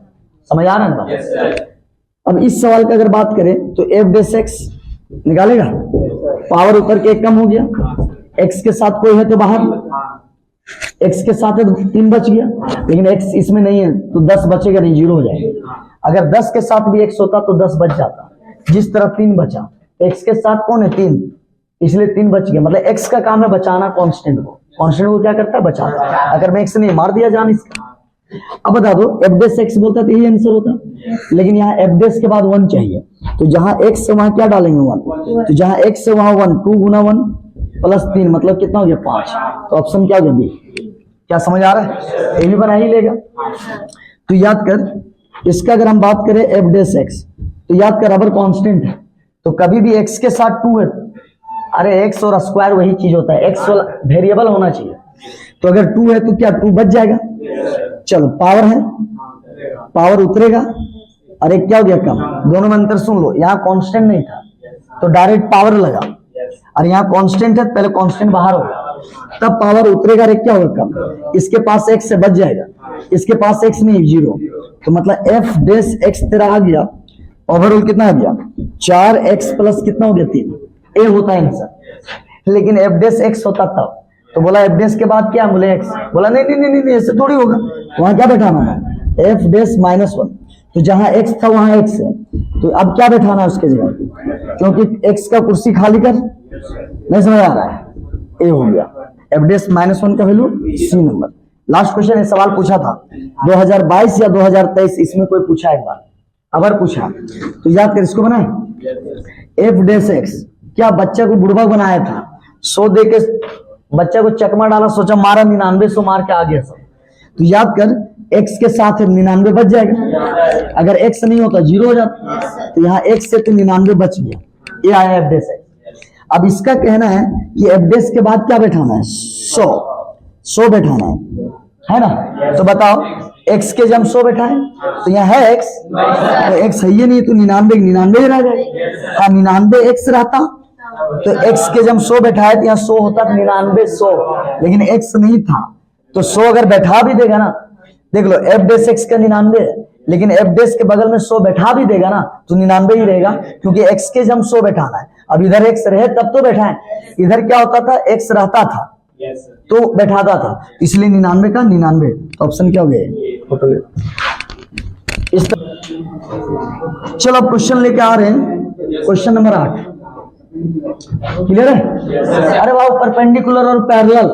समझ आ रहा है? अब इस सवाल की अगर बात करें तो f डेस x निकालेगा, पावर ऊपर के एक कम हो गया, x के साथ कोई है तो बाहर, x के साथ है तो 3 बच गया, लेकिन x इसमें नहीं है तो 10 बचेगा नहीं, 0 हो जाएगा। अगर 10 के साथ भी x होता तो 10 बच जाता, जिस तरह 3 बचा, x के साथ कौन है 3, इसलिए 3 बच गया। मतलब x का काम है बचाना कांस्टेंट को क्या करता है, बचाता है। अगर मैं x नहीं मार दिया जान इसका। अब बता दो f डेस x बोलता तो यही आंसर होता, लेकिन यहाँ f डेस के बाद 1 चाहिए, तो जहां x से वहां क्या डालेंगे 1, तो जहां x से वहां 1, 2 गुना 1 प्लस 3 मतलब कितना हो गया 5, तो ऑप्शन क्या हो गया बी। क्या समझ आ रहा है? ये भी बना ही लेगा। तो याद कर, इसका अगर हम बात करें f डेस x, तो याद कर अगर कांस्टेंट है तो कभी भी x के साथ 2 है, अरे x और स्क्वायर वही चीज होता है, x वेरिएबल होना चाहिए, तो अगर 2 है तो क्या 2 बच जाएगा। चलो पावर है, पावर उतरेगा, और एक क्या हो गया कम, दोनों में अंतर सुन लो। यहाँ कांस्टेंट नहीं था तो डायरेक्ट पावर लगा, और यहाँ कांस्टेंट है पहले कांस्टेंट बाहर होगा, तब पावर उतरेगा और एक क्या होगा कम, इसके पास x से बच जाएगा, इसके पास x नहीं, 0, तो मतलब f डैश x तेरा आ गया, ओवरऑल कितना आ गया 4x प्लस कितना हो गया 3, ए होता है आंसर। लेकिन f डैश x होता तब, तो बोला f डैश के बाद क्या, बोले x, बोला नहीं नहीं नहीं नहीं ऐसे थोड़ी होगा, वहां क्या बैठाना है f डैश -1, तो जहां x था वहां x है, तो अब क्या बैठाना है उसके जगह, क्योंकि x का कुर्सी खाली कर, नहीं समझ आ रहा है, ए हो गया, f डैश -1 का वैल्यू सी नंबर। लास्ट क्वेश्चन ये सवाल पूछा था 2022 या 2023, इसमें कोई पूछा एक बार, अगर पूछा तो याद कर इसको बनाए। f डैश x क्या बच्चा को बुढ़वा बनाया था, 100 दे के बच्चा को चकमा डाला, सोचा मारा 99, 100 मार के आ गया सब, तो याद कर x के साथ 99 बच जाएगा, अगर x नहीं होता 0 हो जाता, तो यहाँ x से तो 99 बच गया, ये आया f डैश x। अब इसका कहना है कि f डैश के बाद क्या बैठाना है, 100 बैठाना है ना, तो बताओ x के जब 100 बैठा है तो यहाँ है x, तो x है ही नहीं, तो 99 रह गए, हाँ 99 x रहता, तो x के जब 100 बैठा है तो यहाँ 100 होता, 99 100, लेकिन x नहीं था, तो 100 अगर बैठा भी देगा ना, देख लो f डैश x का 99 है, लेकिन f डैश के बगल में 100 बैठा भी देगा ना तो 99 ही रहेगा, क्योंकि x के जब 100 बैठाना है, अब इधर x रहे तब तो बैठा है, इधर क्या होता था x रहता था तो बैठाता था, इसलिए 99 का 99, तो ऑप्शन क्या हो गया, इस चलो अब क्वेश्चन लेके आ रहे हैं, क्वेश्चन नंबर 8, क्लियर है। अरे वाह, परपेंडिकुलर और पैरेलल,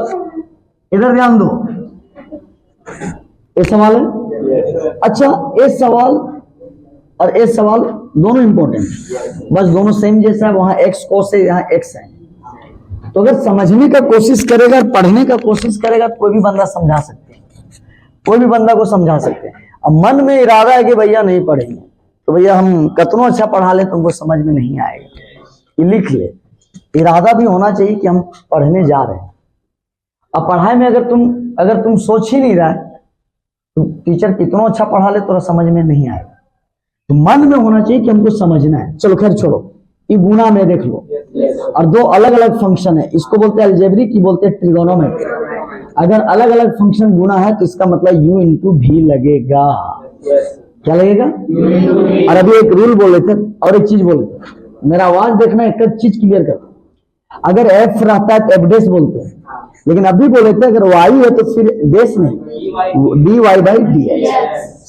इधर ध्यान दो, ये सवाल है, अच्छा ये सवाल और ये सवाल दोनों इंपॉर्टेंट, बस दोनों सेम जैसा है, वहां x cos है, यहाँ x है, तो अगर समझने का कोशिश करेगा, पढ़ने का कोशिश करेगा, तो कोई भी बंदा समझा सकते हैं, कोई भी बंदा को समझा सकते हैं। अब मन में इरादा है कि भैया नहीं पढ़ेंगे, तो भैया हम कतनो अच्छा पढ़ा ले तुमको समझ में नहीं आएगा, ये लिख ले, इरादा भी होना चाहिए कि हम पढ़ने जा रहे हैं। अब पढ़ाई में अगर तुम सोच ही नहीं रहा है, तो टीचर कितना अच्छा पढ़ा ले तो समझ में नहीं आएगा, तो मन में होना चाहिए कि हमको समझना है। चलो खैर छोड़ो, ये गुना में देख लो, और दो अलग अलग फंक्शन है, इसको बोलते हैं अलजेब्रिक, की बोलते हैं ट्रिगोनोमेट्री। अगर अलग अलग फंक्शन गुना है तो इसका मतलब u इंटू भी लगेगा, क्या लगेगा, और अभी एक रूल बोले थे और एक चीज बोले थे, मेरा आवाज देखना, एक चीज क्लियर कर, अगर f रहता है तो f डैश बोलते हैं, लेकिन अभी बोले थे अगर y है तो फिर डैश नहीं, dy बाई dx,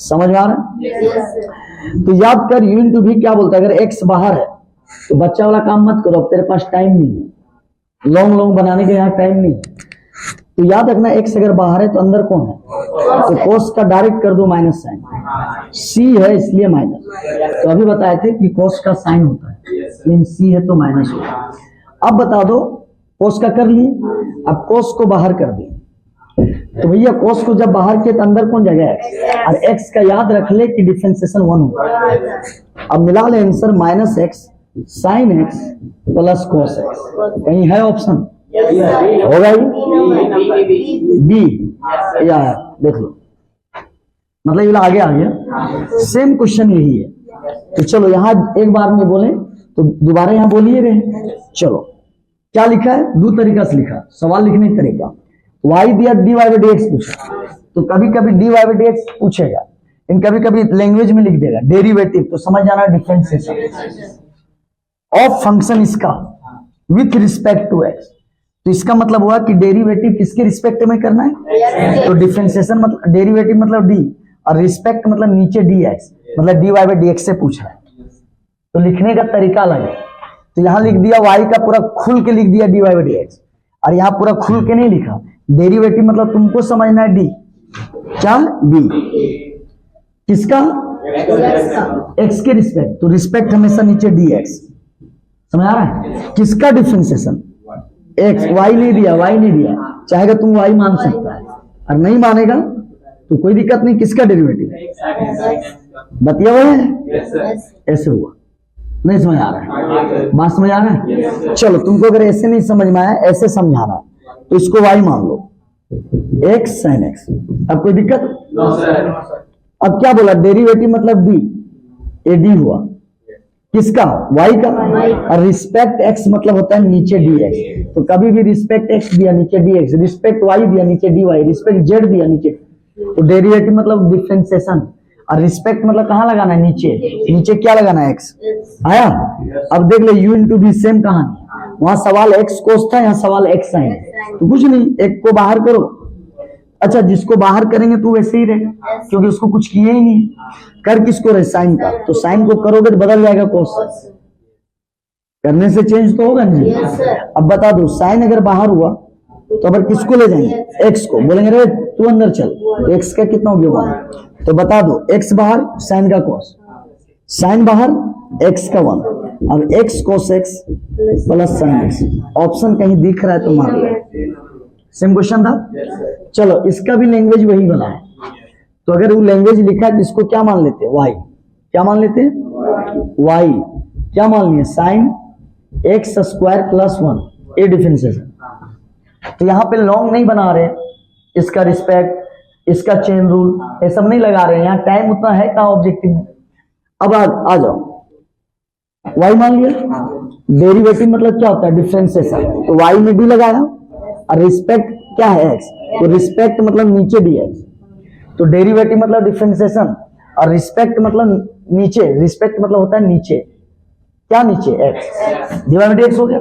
समझ में आ रहा है। तो याद कर u इंटू भी क्या बोलता है, अगर x बाहर है तो बच्चा वाला काम मत करो, अब तेरे पास टाइम नहीं है, लॉन्ग बनाने के यहाँ टाइम नहीं है, तो याद रखना x अगर बाहर है तो अंदर कौन है, तो cos का डायरेक्ट कर दो माइनस साइन, c है इसलिए माइनस, तो अभी बताए थे कि cos का साइन होता है, लेकिन c है तो माइनस होता है। अब बता दो cos का कर लिए, अब cos को बाहर कर दिए, तो भैया cos को जब बाहर किया तो अंदर कौन जाएगा x, और x का याद रख ले कि डिफरेंशिएशन 1 होगा। अब मिला ले answer -x sin x plus cos x, कहीं है ऑप्शन, होगा ही बी, या देख लो, मतलब ये आगे आ गया, सेम क्वेश्चन यही है। तो चलो यहाँ एक बार में बोले तो दोबारा यहाँ बोलिए रहे। चलो क्या लिखा है, दो तरीका से लिखा सवाल लिखने का तरीका, y दिया dy बाई dx पूछा, तो कभी कभी dy बाई dx पूछेगा, इन कभी कभी लैंग्वेज में लिख देगा डेरिवेटिव, तो समझ जाना डिफरेंशिएशन ऑफ फंक्शन इसका विथ रिस्पेक्ट टू x, तो इसका मतलब हुआ कि डेरिवेटिव किसके रिस्पेक्ट में करना है, तो डिफरेंशिएशन मतलब डेरिवेटिव मतलब d, और रिस्पेक्ट मतलब नीचे dx, मतलब dy बाई dx से पूछा है, तो लिखने का तरीका अलग है। तो यहाँ लिख दिया y का पूरा खुल के लिख दिया dy बाई dx, और यहाँ पूरा खुल के नहीं लिखा, डेरिवेटिव मतलब तुमको समझना है d, क्या b, किसका, x के रिस्पेक्ट, तो रिस्पेक्ट हमेशा नीचे dx, समझ आ रहा है, किसका डिफरेंशिएशन x, y नहीं दिया, y नहीं दिया, चाहेगा तुम y मान सकता है, और नहीं मानेगा तो कोई दिक्कत नहीं, किसका डेरिवेटिव, बतिया हुआ है, ऐसे हुआ, नहीं समझ आ रहा है, बात समझ आ रहा है। चलो तुमको अगर ऐसे नहीं समझ में आया, ऐसे समझाना, तो इसको y मान लो, x sin x, अब कोई दिक्कत, अब क्या बोला, डेरिवेटिव मतलब d, ए डी हुआ, किसका, y का, और रिस्पेक्ट x मतलब होता है नीचे dx, तो कभी भी रिस्पेक्ट x दिया नीचे dx, रिस्पेक्ट y दिया नीचे dy, रिस्पेक्ट z दिया नीचे, तो डेरिवेटिव मतलब डिफरेंशिएशन, और रिस्पेक्ट मतलब कहाँ लगाना है, नीचे। नीचे क्या लगाना है, एक्स आया। अब देख ले यू इंटू बी सेम कहानी, वहां सवाल एक्स कोस था, यहाँ सवाल एक्स साइन, तो कुछ नहीं, एक को बाहर करो। अच्छा जिसको बाहर करेंगे तो वैसे ही रहेगा क्योंकि उसको कुछ किए ही नहीं। कर किसको रहे, साइन का, तो साइन को करोगे तो बदल जाएगा कोस, करने से चेंज तो होगा नहीं। अब बता दो साइन अगर बाहर हुआ तो अब किसको ले जाएंगे, एक्स को, बोलेंगे रे तू अंदर चल, तो एक्स का कितना हो गया 1, तो बता दो एक्स बाहर साइन का कोस, साइन बाहर एक्स का 1, अब x cos x plus sine x. Option कहीं दिख रहा है तो मान लो, सेम क्वेश्चन था। चलो इसका भी लैंग्वेज वही बना है, तो अगर वो लैंग्वेज लिखा है तो इसको क्या मान लेते हैं, वाई, क्या मान लेते हैं, वाई क्या मान लिए, साइन एक्स स्क्वायर प्लस 1, ये डिफरेंशिएशन। तो यहाँ पे लॉन्ग नहीं बना रहे, इसका रिस्पेक्ट, इसका चेन रूल, ये सब नहीं लगा रहे हैं, यहाँ टाइम उतना है का ऑब्जेक्टिव में। अब आ जाओ, वाई मान लिया, डेरिवेटिव मतलब क्या होता है, डिफरेंशिएशन, तो वाई में डी लगाया, और रिस्पेक्ट क्या है एक्स, तो रिस्पेक्ट मतलब नीचे डी एक्स, तो डेरिवेटिव मतलब डिफरेंशिएशन, और रिस्पेक्ट मतलब नीचे, रिस्पेक्ट मतलब होता है नीचे, क्या नीचे, एक्स डिवाइड बाय एक्स हो गया।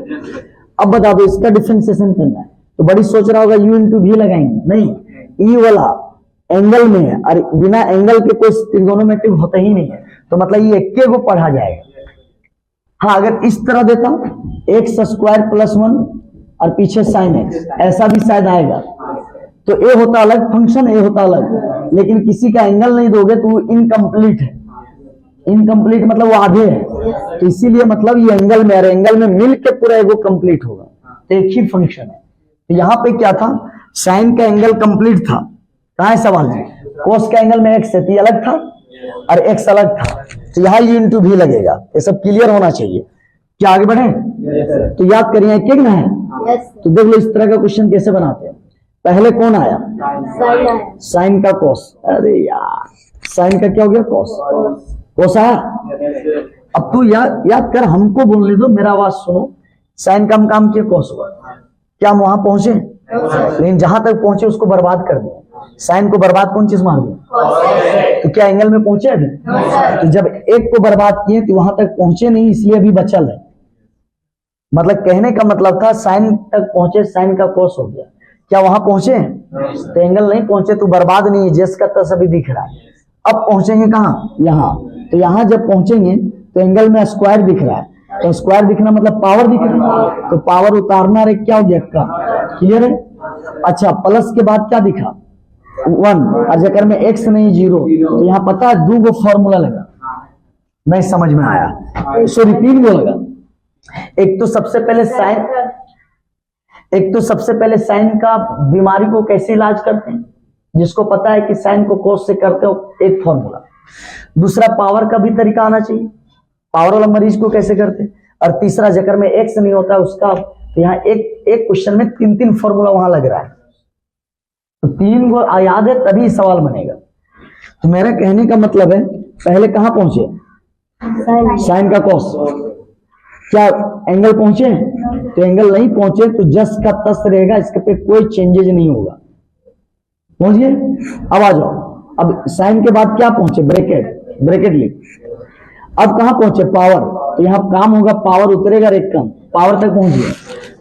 अब बता दो इसका डिफरेंशिएशन करना है, तो बड़ी सोच रहा होगा यू इंटू भी लगाएंगे, नहीं, ई वाला एंगल में है, और बिना एंगल के कोई ट्रिगोनोमेट्री होता ही नहीं है, तो मतलब ये एक को पढ़ा जाएगा। हाँ अगर इस तरह देता हूं एक्स स्क्वायर प्लस 1 और पीछे साइन एक्स, ऐसा भी शायद आएगा, तो ए होता अलग फंक्शन, ए होता अलग, लेकिन किसी का एंगल नहीं दोगे तो वो इनकम्प्लीट है, इनकम्प्लीट मतलब वो आधे है, तो इसीलिए मतलब ये एंगल में, एंगल में मिल के पूरा एगो कंप्लीट होगा, तो एक ही फंक्शन है। तो यहाँ पे क्या था, साइन का एंगल कंप्लीट था, कहाँ है सवाल जी, कोस का एंगल में एक्स है, तो ये अलग था और एक्स अलग था, तो यहाँ यू इंटू भी लगेगा, ये सब क्लियर होना चाहिए। क्या आगे बढ़े, तो याद करिए क्या ना है, तो देख लो इस तरह का क्वेश्चन कैसे बनाते हैं। पहले कौन आया, साइन का कोस, अरे यार साइन का क्या हो गया, कोस, कोस आया। अब तू याद कर, हमको बोलने दो, मेरा आवाज सुनो, साइन का हम काम किया, कोस हुआ, क्या हम वहां पहुंचे, लेकिन जहां तक पहुंचे उसको बर्बाद कर दिया, साइन को बर्बाद कौन चीज मार दिया, तो क्या एंगल में पहुंचे अभी, तो जब एक को बर्बाद किए तो वहां तक पहुंचे नहीं, इसलिए अभी बचल है, मतलब कहने का मतलब था साइन तक पहुंचे, साइन का कोस हो गया, क्या वहां पहुंचे, तो एंगल नहीं पहुंचे तो बर्बाद नहीं है, जस का तस अभी दिख रहा है। अब पहुंचेंगे कहाँ, यहाँ, तो यहाँ जब पहुंचेंगे तो एंगल में स्क्वायर दिख रहा है, तो स्क्वायर दिखना मतलब पावर दिख रहा है, तो पावर उतारना रे क्या हो गया का, क्लियर है। अच्छा प्लस के बाद क्या दिखा, 1, और जगह में एक्स नहीं 0, तो यहाँ पता है 2 गो फॉर्मूला लगा, नहीं समझ में आया, सॉरी 3 गो लगा। एक तो सबसे पहले साइन का बीमारी को कैसे इलाज करते हैं, जिसको पता है कि साइन को कोस से करते हो, एक फॉर्मूला। दूसरा पावर का भी तरीका आना चाहिए, पावर वाला मरीज को कैसे करते, और तीसरा जकर में एक्स नहीं होता उसका, तो यहाँ एक क्वेश्चन में 3 फॉर्मूला वहां लग रहा है, तो 3 को याद है तभी सवाल बनेगा। तो मेरा कहने का मतलब है पहले कहां पहुंचे, साइन का कोस, क्या एंगल पहुंचे, तो एंगल नहीं पहुंचे तो जस का तस रहेगा, इसके पे कोई चेंजेज नहीं होगा, पहुंचिए। अब आ जाओ, अब साइन के बाद क्या पहुंचे, ब्रैकेट लिख, अब कहां पहुंचे, पावर, तो यहाँ काम होगा, पावर उतरेगा एक कम, पावर तक पहुंच गया,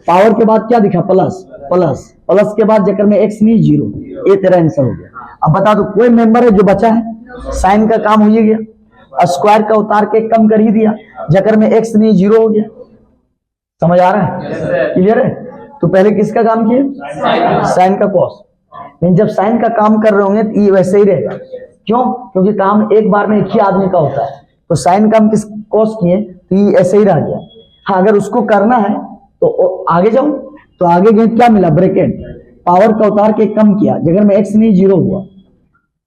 पावर के बाद क्या दिखा, प्लस के बाद जकर में एक्स नहीं 0, ये तेरा आंसर हो गया। अब बता दो कोई मेंबर है जो बचा है, साइन का काम हो ही गया, स्क्वायर का उतार के कम कर ही दिया, जकर में एक्स नहीं 0 हो गया, समझ आ रहा है, क्लियर है। तो पहले किसका काम किए, साइन का कोस, लेकिन जब साइन का काम कर रहे होंगे तो ये वैसे ही रहेगा, क्यों, क्योंकि काम एक बार में एक ही आदमी का होता है, तो साइन का हम किस कोस किए तो ये ऐसे ही रह गया। हाँ अगर उसको करना है तो आगे जाऊं, तो आगे गए क्या मिला, ब्रैकेट, पावर का उतार के कम किया, जगह में एक्स नहीं 0 हुआ,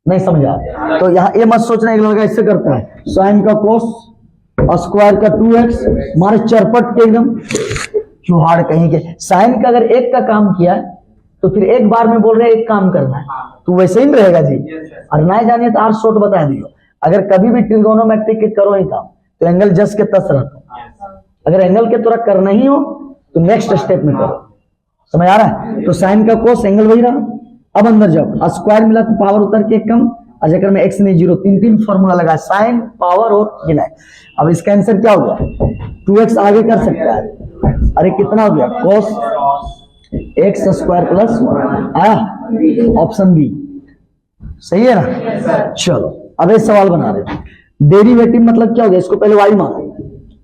नहीं समझा। तो यहाँ ये मत सोचना एक लड़का इससे करता है, साइन का कोस स्क्वायर का 2x, मारे चरपट के एकदम चुहाड़ कहीं के। साइन का अगर एक का काम किया है तो फिर एक बार में बोल रहे हैं एक काम करना है, तो वैसे ही रहेगा जी। और ना जानिए तो 8 शॉर्ट बता दियो, अगर कभी भी ट्रिगोनोमेट्रिक के करो ही काम तो एंगल जस के तस रहता, अगर एंगल के तुरंत करना ही हो तो नेक्स्ट स्टेप में करो, समझ आ रहा है। तो साइन का कोस एंगल वही रहा, अब अंदर जाओ, स्क्वायर मिला तो पावर उतर के कम, अगर में एक्स नहीं जीरो, तीन फॉर्मूला लगा, साइन, पावर और गिनाए। अब इसका आंसर क्या हो गया, 2x आगे कर सकता है, अरे कितना हो गया, cos x स्क्वायर प्लस आया, ऑप्शन बी सही है ना। चलो अब एक सवाल बना रहे हैं, डेरिवेटिव मतलब क्या हो गया, इसको पहले y मानो,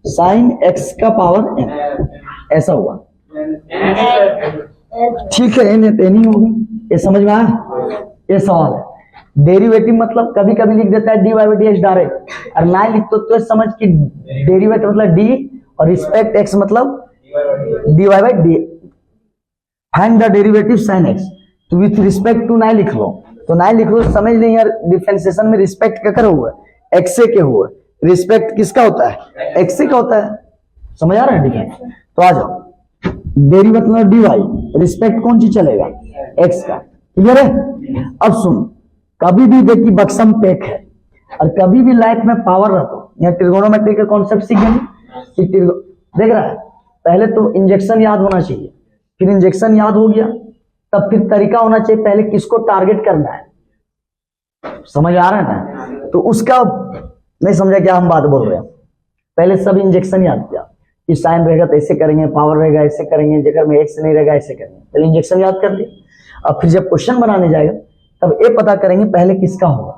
साइन x का पावर n, ऐसा हुआ, ठीक है, n नहीं होगी, ये समझ में आया, ये सवाल है। डेरिवेटिव मतलब कभी कभी लिख देता है dy by d x direct, और ना लिख तो समझ कि डेरिवेटिव मतलब d और रिस्पेक्ट x मतलब dy by D, find the derivative sin x, तो विथ रिस्पेक्ट टू ना लिख लो, तो ना लिख लो, समझ नहीं यार, डिफरेंशिएशन में रिस्पेक्ट क्या करा हुआ है, x से के हुआ, रिस्पेक्ट किसका होता है, x से का होता है, समझ आ रहा है डिफरेंस। तो आ जाओ, डेरिवेटिव मतलब dy, रिस्पेक्ट कौन सी चलेगा, x का, क्लियर है। अब सुन, कभी भी देखिए बक्सम पेक है और कभी भी लाइफ में पावर रहता, यहाँ ट्रिगोनोमेट्री का कॉन्सेप्ट सीखेंगे कि देख रहा है, पहले तो इंजेक्शन याद होना चाहिए, फिर इंजेक्शन याद हो गया तब फिर तरीका होना चाहिए पहले किसको टारगेट करना है, समझ आ रहा है ना, तो उसका नहीं समझा क्या हम बात बोल रहे हैं, पहले सब इंजेक्शन याद किया कि साइन रहेगा तो ऐसे करेंगे, पावर रहेगा ऐसे करेंगे, जगह में एक्स नहीं रहेगा ऐसे करेंगे, पहले इंजेक्शन याद कर लिया। अब फिर जब क्वेश्चन बनाने जाएगा तब ये पता करेंगे पहले किसका होगा,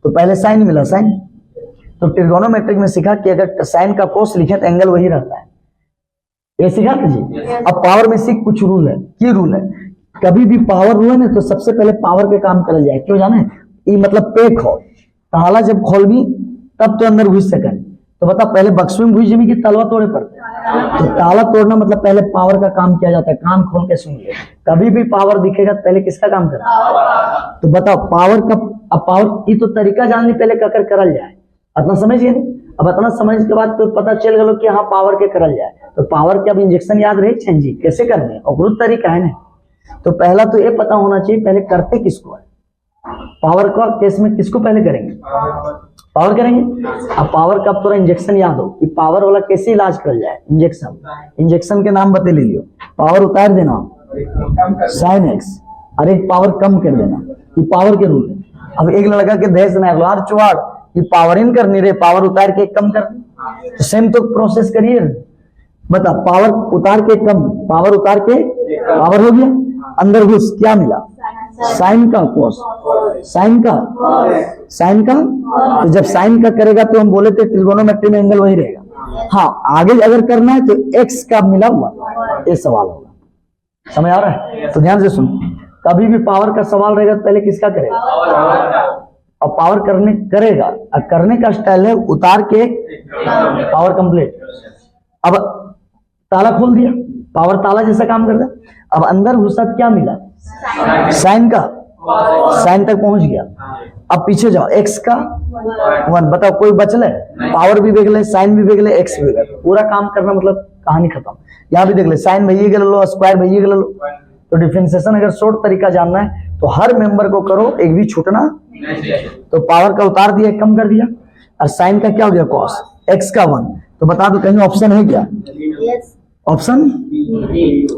तो पहले साइन मिला, साइन, तो ट्रिगोनोमेट्रिक में सीखा कि अगर साइन का कोस लिखे तो एंगल वही रहता है, ये सीखा था जी। अब पावर में सीख कुछ रूल है, क्या रूल है, कभी भी पावर हुआ ना तो सबसे पहले पावर पे काम करल जाए, क्यों जाने, ये मतलब पेक हो, ताला जब खोल भी तब तो अंदर घुस सके, तो बता पहले बक्सों में घुस जमी कि तलवा तोड़े पड़ते, तो ताला तोड़ना मतलब पहले पावर का काम किया जाता है, कान खोल के सुन ले, कभी भी पावर दिखेगा तो पहले किसका काम करना, तो बताओ पावर का, अब पावर की तो तरीका जान ली पहले ककर करल जाए, इतना समझिए नहीं, अब इतना समझ के बाद तो पता चल गया कि हाँ पावर के करल जाए, तो पावर के अब इंजेक्शन याद रहे चेंजी कैसे करने और तरीका है ना, तो पहला तो ये पता होना चाहिए पहले करते किसको है, पावर का केस में किसको पहले करेंगे, पावर करेंगे। अब पावर का पूरा इंजेक्शन याद हो कि पावर वाला कैसे इलाज कर जाए, इंजेक्शन, इंजेक्शन के नाम बता ले लियो, पावर उतार देना साइन एक्स, और एक पावर कम कर देना, ये पावर के रूल है। अब एक लड़का के दहेज ना चुवाड़, ये पावर इन करनी रे, पावर उतार के कम कर, तो सेम तो प्रोसेस करिए, बता पावर उतार के कम, पावर उतार के पावर हो गया, अंदर घुस क्या मिला, साइन का कोस, साइन का, साइन का, तो जब साइन का करेगा तो हम बोले थे ट्रिगोनोमेट्री में एंगल वही रहेगा, हाँ आगे अगर करना है तो एक्स का मिला हुआ, ये सवाल होगा, समझ आ रहा है, तो ध्यान से सुन, कभी भी पावर का सवाल रहेगा तो पहले किसका करेगा, और पावर करने करेगा, और करने का स्टाइल है उतार के पावर कंप्लीट। अब ताला खोल दिया, पावर ताला जैसा काम करता, अब अंदर घुसा क्या मिला, साइन का, साइन तक पहुंच गया, अब पीछे जाओ एक्स का 1, बताओ कोई बचले, पावर भी देख ले, साइन भी देख ले, एक्स भी देख ले, पूरा काम करना मतलब कहानी खत्म। यहाँ भी देख ले, साइन भैया के ले लो, स्क्वायर भैया के ले लो, तो डिफरेंशिएशन अगर शॉर्ट तरीका जानना है तो हर मेंबर को करो, एक भी छूटना, तो पावर का उतार दिया कम कर दिया, और साइन का क्या हो गया कॉस, एक्स का 1, तो बता दो कहीं ऑप्शन है क्या, ऑप्शन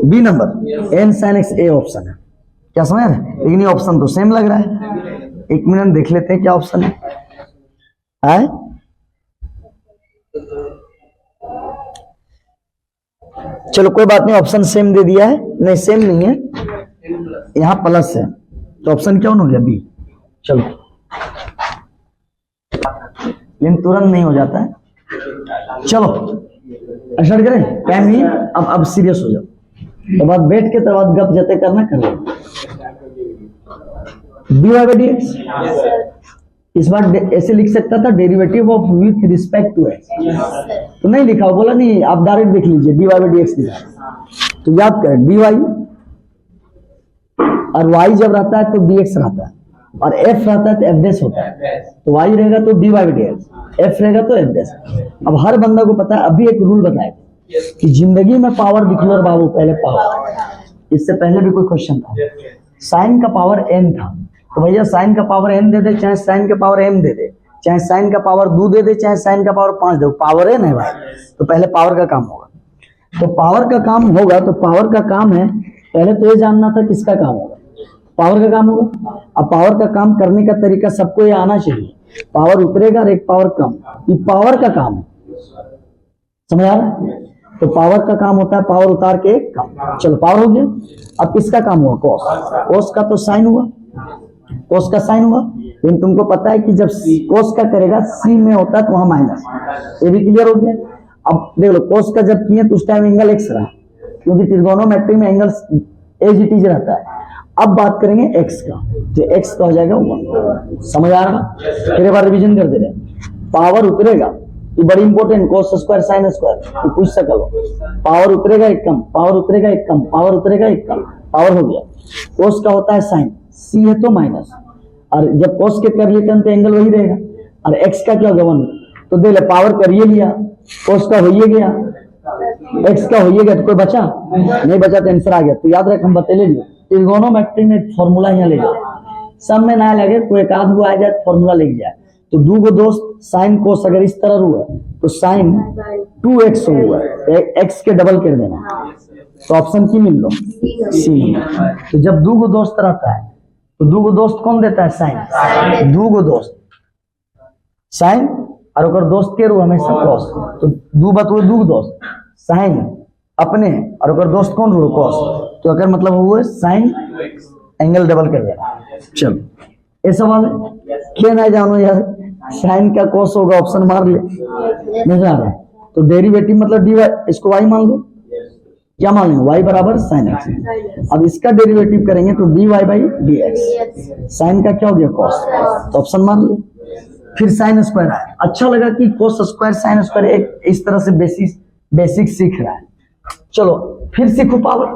बी नंबर, n sine x A option है, क्या समझ रहे, लेकिन ये ऑप्शन तो सेम लग रहा है, एक मिनट देख लेते हैं क्या ऑप्शन है, चलो कोई बात नहीं, ऑप्शन सेम दे दिया है, नहीं सेम नहीं है, यहाँ प्लस है, तो ऑप्शन क्या हो गया बी, चलो, लेकिन तुरंत नहीं हो जाता है, चलो स्टार्ट करें, टाइम ही, अब सीरियस हो जाओ, तो बाद बैठ के तो बाद गप जते करना कर लो, dy बाई डी एक्स, इस बार ऐसे लिख सकता था derivative of with respect to x, तो नहीं लिखा, बोला नहीं, आप डायरेक्ट देख लीजिए dy बाई डी एक्स लिखा, तो याद करें dy और y जब रहता है तो dx रहता है, और f रहता है तो f डैश होता है, तो y रहेगा तो dy by d x, f रहेगा तो f डैश। अब हर बंदा को पता है, अभी एक रूल बताया कि जिंदगी में पावर दिख लो बाबू, पहले पावर, इससे पहले भी कोई क्वेश्चन था, साइन का पावर n था, तो भैया साइन का पावर n दे दे, चाहे साइन का पावर m दे दे, चाहे साइन का पावर 2 दे दे, चाहे साइन का पावर 5 दे, पावर n है भाई, तो पहले पावर का काम होगा, तो पावर का काम होगा, तो पावर का काम है पहले तो ये जानना था किसका काम होगा, पावर का काम होगा। अब पावर का काम करने का तरीका सबको ये आना चाहिए। पावर उतरेगा और एक पावर कम, ये पावर का काम है, समझ आ रहा है? तो पावर का काम होता है पावर उतार के एक कम। चलो पावर हो गया। अब किसका काम हुआ? कॉस। कॉस का तो साइन हुआ, कॉस का साइन हुआ। लेकिन तुमको पता है कि जब कॉस का करेगा सी में होता है तो वहां माइनस, ये भी क्लियर हो गया। अब देख लो कॉस का जब किए तो उस टाइम एंगल एक्स रहा, क्योंकि त्रिकोणोमेट्री में एंगल एज इट इज रहता है। अब बात करेंगे एक्स का, तो एक्स का हो जाएगा 1। समझ आ रहा? फिर एक बार रिवीजन कर दे रहे। पावर उतरेगा, ये बड़ी important, cos square sine square, ये पूछ सको। पावर उतरेगा एक कम, पावर उतरेगा एक कम, पावर उतरेगा एक कम, पावर हो गया। cos का होता है साइन, सी है तो माइनस, और जब cos के कर लेते हैं तो एंगल वही रहेगा। और x का क्या होगा 1, तो देख ले पावर करिए लिया, cos का होइए गया, x का होइए गया, तो कोई बचा नहीं, बचा तो आंसर आ गया। तो याद रख हम बतेले लियो, त्रिकोणोमेट्री में फॉर्मूला यहाँ ले जाओ, सब में ना लगे तो एक आध गो आ जाए फॉर्मूला लिख जाए। तो दो गो दोस्त साइन कोस अगर इस तरह हुआ तो साइन 2x हुआ, x के डबल कर देना, तो ऑप्शन की मिल लो सी। तो जब दो गो दोस्त रहता है तो दो गो दोस्त कौन देता है? साइन। दो गो दोस्त साइन और अगर दोस्त के रू हमेशा कॉस, तो दो बतुए दो दोस्त साइन अपने और अगर दोस्त कौन रू? कॉस। तो अगर मतलब हुआ साइन एंगल डबल कर देना। चलो ये सवाल है, क्या ना जानो यार, साइन का कॉस होगा, ऑप्शन मार ले, नहीं आ रहा है। तो डेरिवेटिव मतलब डी वाई, इसको वाई मान लो, क्या मान लेंगे? वाई बराबर साइन एक्स। अब इसका डेरिवेटिव करेंगे तो d y by d x. Sine का क्या हो गया? कॉस, तो ऑप्शन मार लो। फिर साइन स्क्वायर आया, अच्छा लगा कि कॉस स्क्वायर साइन स्क्वायर एक इस तरह से बेसिक सीख रहा है। चलो फिर सीखो पावर।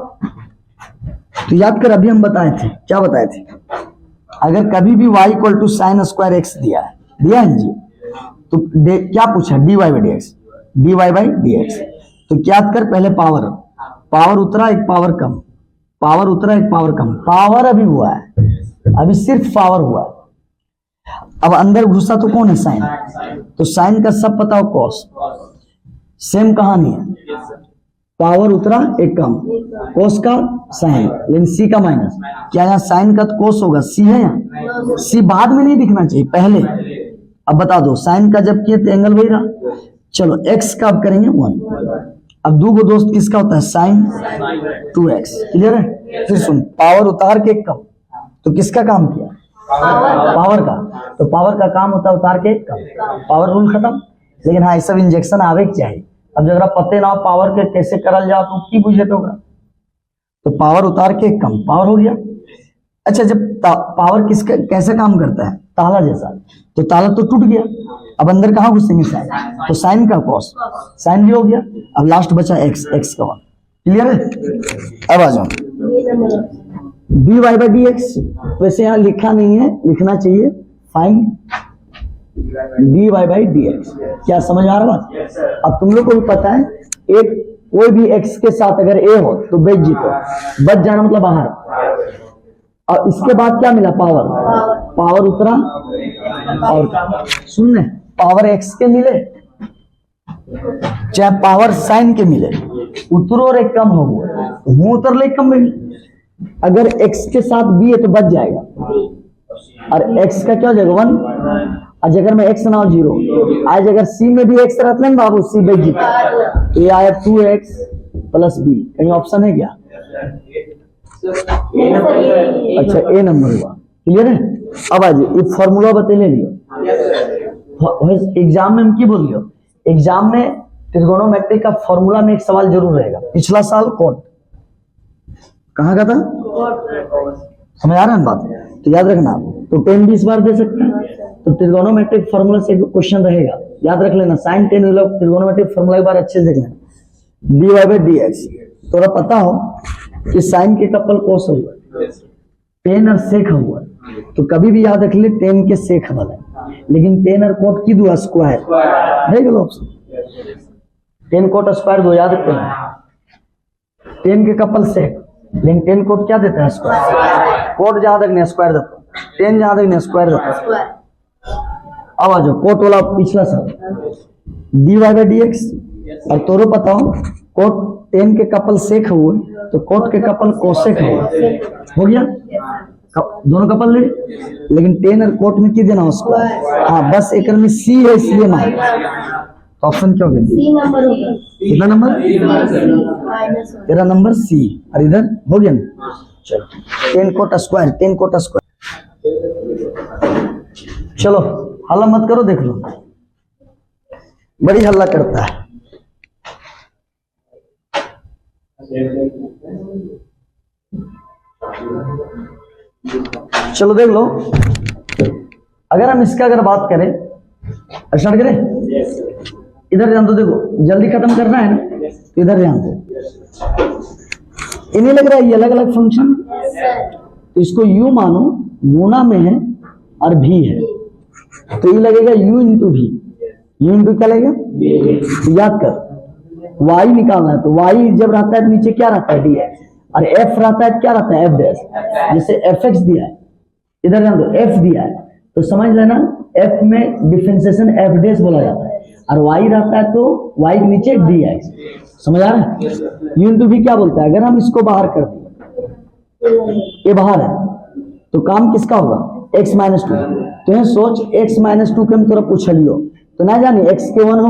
तो याद कर अभी हम बताए थे, क्या बताए थे? अगर कभी भी y equal to sine square x दिया है जी, तो क्या पूछा? D y by d x, d y by d x. तो क्या कर, पहले पावर उतरा एक पावर कम, पावर उतरा एक पावर कम, पावर अभी हुआ है, अभी सिर्फ पावर हुआ है। अब अंदर घुसा तो कौन है? साइन। तो साइन का सब पता हो कॉस, सेम कहानी है, पावर उतरा एक कम, कोस का साइन, लेकिन सी का माइनस। क्या यहाँ साइन का तो कोस होगा, सी है यहाँ, सी बाद में नहीं दिखना चाहिए, पहले। अब बता दो साइन का जब किए तो एंगल वही रहा। चलो एक्स का अब करेंगे 1। अब दो गो दोस्त किसका होता है? Sign 2x। क्लियर है? फिर सुन, पावर उतार के कम, तो किसका काम किया? पावर का। तो पावर का काम होता है उतार के कम, पावर रूल खत्म। लेकिन हाँ, सब इंजेक्शन आवे के चाहिए। अब जरा पते ना पावर के कैसे करल जाओ तो की बुझे तो पावर उतार के कम, पावर हो गया। अच्छा, जब पावर किसका कैसे काम करता है? ताला जैसा, तो ताला तो टूट गया, अब अंदर कहाँ घुसेंगे? साइन। तो साइन का कॉस, साइन भी हो गया। अब लास्ट बचा एक्स, एक्स का 1। क्लियर है? अब आ जाओ d y by d x. वैसे यहाँ लिखा नहीं है, लिखना चाहिए fine d y by d x. क्या समझ आ रहा बात? अब तुम लोग को भी पता है, एक कोई भी एक्स के साथ अगर ए हो तो बच जीतो, बच जाना मतलब बाहर। और इसके बाद क्या मिला? पावर उतरा, और सुनने पावर एक्स के मिले चाहे पावर साइन के मिले, उतरो और एक कम हो गया, हूं उतर ले कम में। अगर एक्स के साथ बी है तो बच जाएगा, और एक्स का क्या हो जाएगा? 1। और अगर मैं एक्स ना हो 0, आज अगर सी में भी एक्स रहता है बाबू, सी बच जीता। ये आया 2x प्लस बी, कहीं ऑप्शन है क्या? अच्छा, ए नंबर हुआ। क्लियर है? अब आज ये फॉर्मूला बता ले लियो। एग्जाम में हम की बोल लियो, एग्जाम में त्रिकोणोमेट्री का फॉर्मूला में एक सवाल जरूर रहेगा। पिछला साल कौन कहाँ का था? समझ आ रहा है बात? तो याद रखना, तो 10-20 बार दे सकते हैं। तो त्रिकोणोमेट्रिक फॉर्मूला से क्वेश्चन रहेगा, याद रख लेना। साइन 10 लोग त्रिकोणोमेट्रिक फॉर्मूला एक बार अच्छे से देख लेना। D y by d x, थोड़ा पता हो कि साइन के कपल कोस हुआ, टेन और सेक हुआ, तो कभी भी याद रख ले 10 के सेक वाला है, लेकिन 10 और कोट की दो स्क्वायर नहीं गलो ऑप्शन, 10 कोट स्क्वायर दो, याद रखते हैं 10 के कपल सेक, लेकिन 10 कोट क्या देता है? स्क्वायर। कोट जहां तक नहीं स्क्वायर देता, 10 जहां तक नहीं स्क्वायर देता। अब आ जाओ कोट वाला पिछला साल, d y by d x. और तोरो पता हो कोट 10 के कपल सेक हुए तो कोट के कपल कोसेक हो गया। दोनों कपल ले, लेकिन टेन और कोट में की देना उसको। हाँ बस एक में सी है इसलिए मान, तो ऑप्शन क्या हो गया? सी नंबर होगा। कितना नंबर? तेरा नंबर सी, और इधर हो गया ना। चलो ten coat square, ten coat square. चलो हल्ला मत करो, देख लो बड़ी हल्ला करता है। चलो देख लो, अगर हम इसका अगर बात करें, स्टार्ट करें, इधर ध्यान दो, देखो जल्दी खत्म करना है ना, तो इधर ध्यान दो। इन्हें लग रहा है ये अलग अलग फंक्शन, तो इसको यू मानो, गुना में है और भी है, तो ये लगेगा u इंटू भी। u इंटू क्या लगेगा? तो याद कर, y निकालना है, तो y जब रहता है नीचे क्या रहता है? dx, और f रहता है क्या रहता है? f dash. जैसे fx दिया है, इधर ध्यान दो f दिया है, तो समझ लेना f में डिफरेंशिएशन f डैश बोला जाता है, और y रहता है तो y के नीचे dx। समझ आ रहा है? u इंटू भी क्या बोलता है? अगर हम इसको बाहर कर दें, ये बाहर है, तो काम किसका होगा? x minus two. तो ये सोच x माइनस टू के हम तोरा पूछ लियो, तो ना जानी x के 1 हो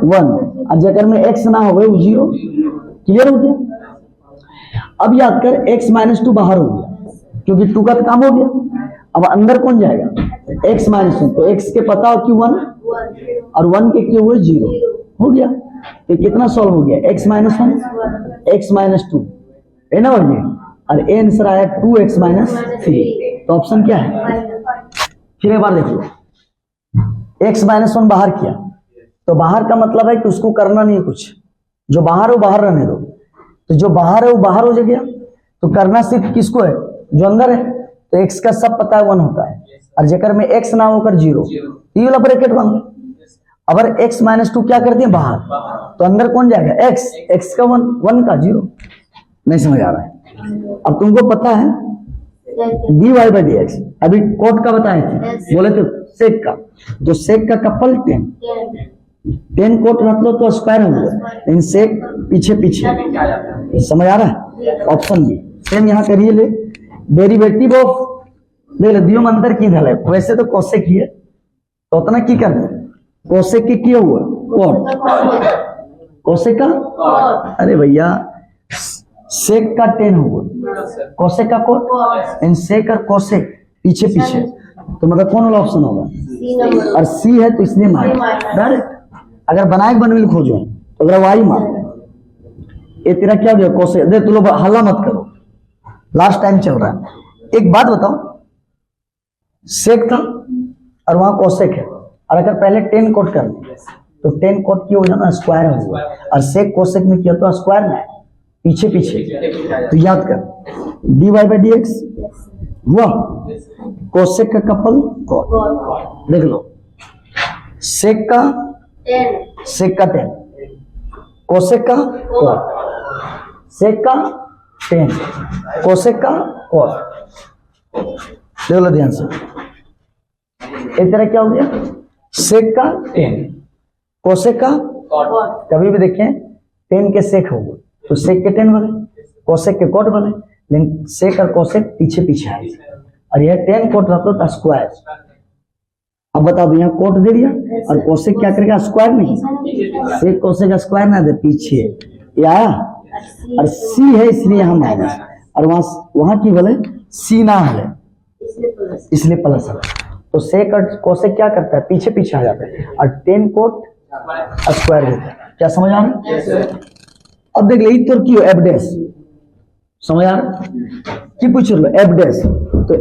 1, और जगह में x ना हो वो 0। क्लियर हो गया? अब याद कर x माइनस टू बाहर हो गया, क्योंकि 2 का तो काम हो गया। अब अंदर कौन जाएगा? x माइनस टू, तो x के पता हो कि 1 और 1 के क्यों हुए 0 हो गया। तो कितना सॉल्व हो गया? x माइनस 1, x माइनस 2 है ना, बढ़िया। और आंसर आया 2x माइनस 3। तो ऑप्शन क्या है? फिर एक बार देख लो, x माइनस 1 बाहर किया, तो बाहर का मतलब है कि उसको करना नहीं है कुछ, जो बाहर है वो बाहर रहने दो। तो जो बाहर है वो बाहर हो गया, तो करना सिर्फ किसको है? जो अंदर है। तो x का सब पता है 1 होता है, और जेकर में x ना होकर 0, ये वाला ब्रैकेट बन गया। अगर x माइनस 2 क्या कर दिए? बाहर, तो अंदर कौन जाएगा? x का 1 का 0। नहीं समझ आ रहा है? अब तुमको पता है dy बाई डी एक्स, अभी कोट का बताए थे, बोले थे सेक का, तो सेक का कपल 10 कोट रख लो तो स्क्वायर हो गया, लेकिन सेक पीछे पीछे। समझ आ रहा है? Option B. सेम यहाँ करिए, ले डेरिवेटिव ऑफ, देख ले दियो में अंतर की धल है, वैसे तो कोसेक ही है, तो उतना की करना, कोसेक के किया हुआ कोट, कोसेक का, अरे भैया सेक का 10 होगा, कोसेक का कोट, इन सेक और कोसेक पीछे पीछे, तो मतलब कौन वाला ऑप्शन होगा? और सी है तो इसलिए मार डायरेक्ट। अगर बनाए बनविल खोजो तो अगर वाई मार, ये तेरा क्या हो गया? कोसेक। दे तू लोग हल्ला मत करो, लास्ट टाइम चल रहा है। एक बात बताओ, सेक था और वहां कोसेक है, और अगर पहले 10 कोट कर दिया तो 10 कोट की हो जाना स्क्वायर होगा, और सेक कोसेक में किया तो स्क्वायर ना पीछे पीछे। तो याद कर dy बाई डी एक्स हुआ, कोसेक का कपल कोट, देख लो सेक का 10, कोसेक का कोट, सेक का 10, कोसेक का कोट। देख लो ध्यान से, एक तरह क्या हो गया? सेक का 10, कोसेक का कोट। कभी भी देखें 10 के सेक होगा तो सेक के 10 बने, कोसेक के कोट बने, लेकिन सेक और कोसेक पीछे पीछे आए, और यह 10 कोट रहता था स्क्वायर। अब बता दो, यहाँ कोट दे दिया और कोसेक क्या करेगा? स्क्वायर नहीं, सेक कोसेक स्क्वायर ना दे पीछे, ये आया, और सी है इसलिए यहाँ माइनस, और वहां की बोले सी ना है इसलिए प्लस है। तो सेक और कोसेक क्या करता है? पीछे पीछे आ जाता है, और 10 कोट स्क्वायर देता है। क्या समझ आ रहा है? अब देख ले तो क्यों एफ डैश, समझ आ रहा कि पूछ लो एफ डैश, तो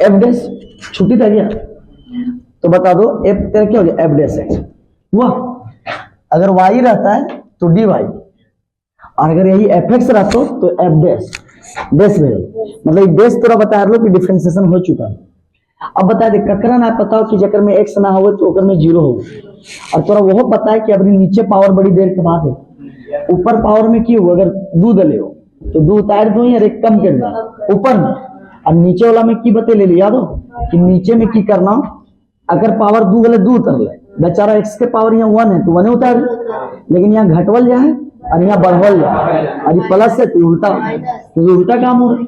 एफ डैश छुट्टी था क्या? तो बता दो एफ तेरा क्या हो गया? एफ डैश एक्स हुआ। अगर वाई रहता है तो डी वाई, और अगर यही एफ एक्स रहता तो एफ डैश डैश रहेगा, मतलब डैश तोरा बता लो कि डिफरेंशिएशन हो चुका है। अब बता दे ककरा ना पता हो कि जकर में एक्स ना हो तो ओकर में 0 होगा, और तोरा वो पता है कि अभी नीचे पावर बड़ी देर के बाद है, ऊपर पावर में की हो, अगर 2 दले हो तो 2 उतार दो या एक कम कर दो ऊपर में, और नीचे वाला में की बते ले लिया याद हो कि नीचे में की करना, अगर पावर 2 गले 2 उतर ले, बेचारा x के पावर यहाँ 1 है तो 1 उतार, लेकिन यहाँ घटवल जाए और यहाँ बढ़वल जाए, और ये प्लस है तो उल्टा, तो उल्टा काम हो रहा है।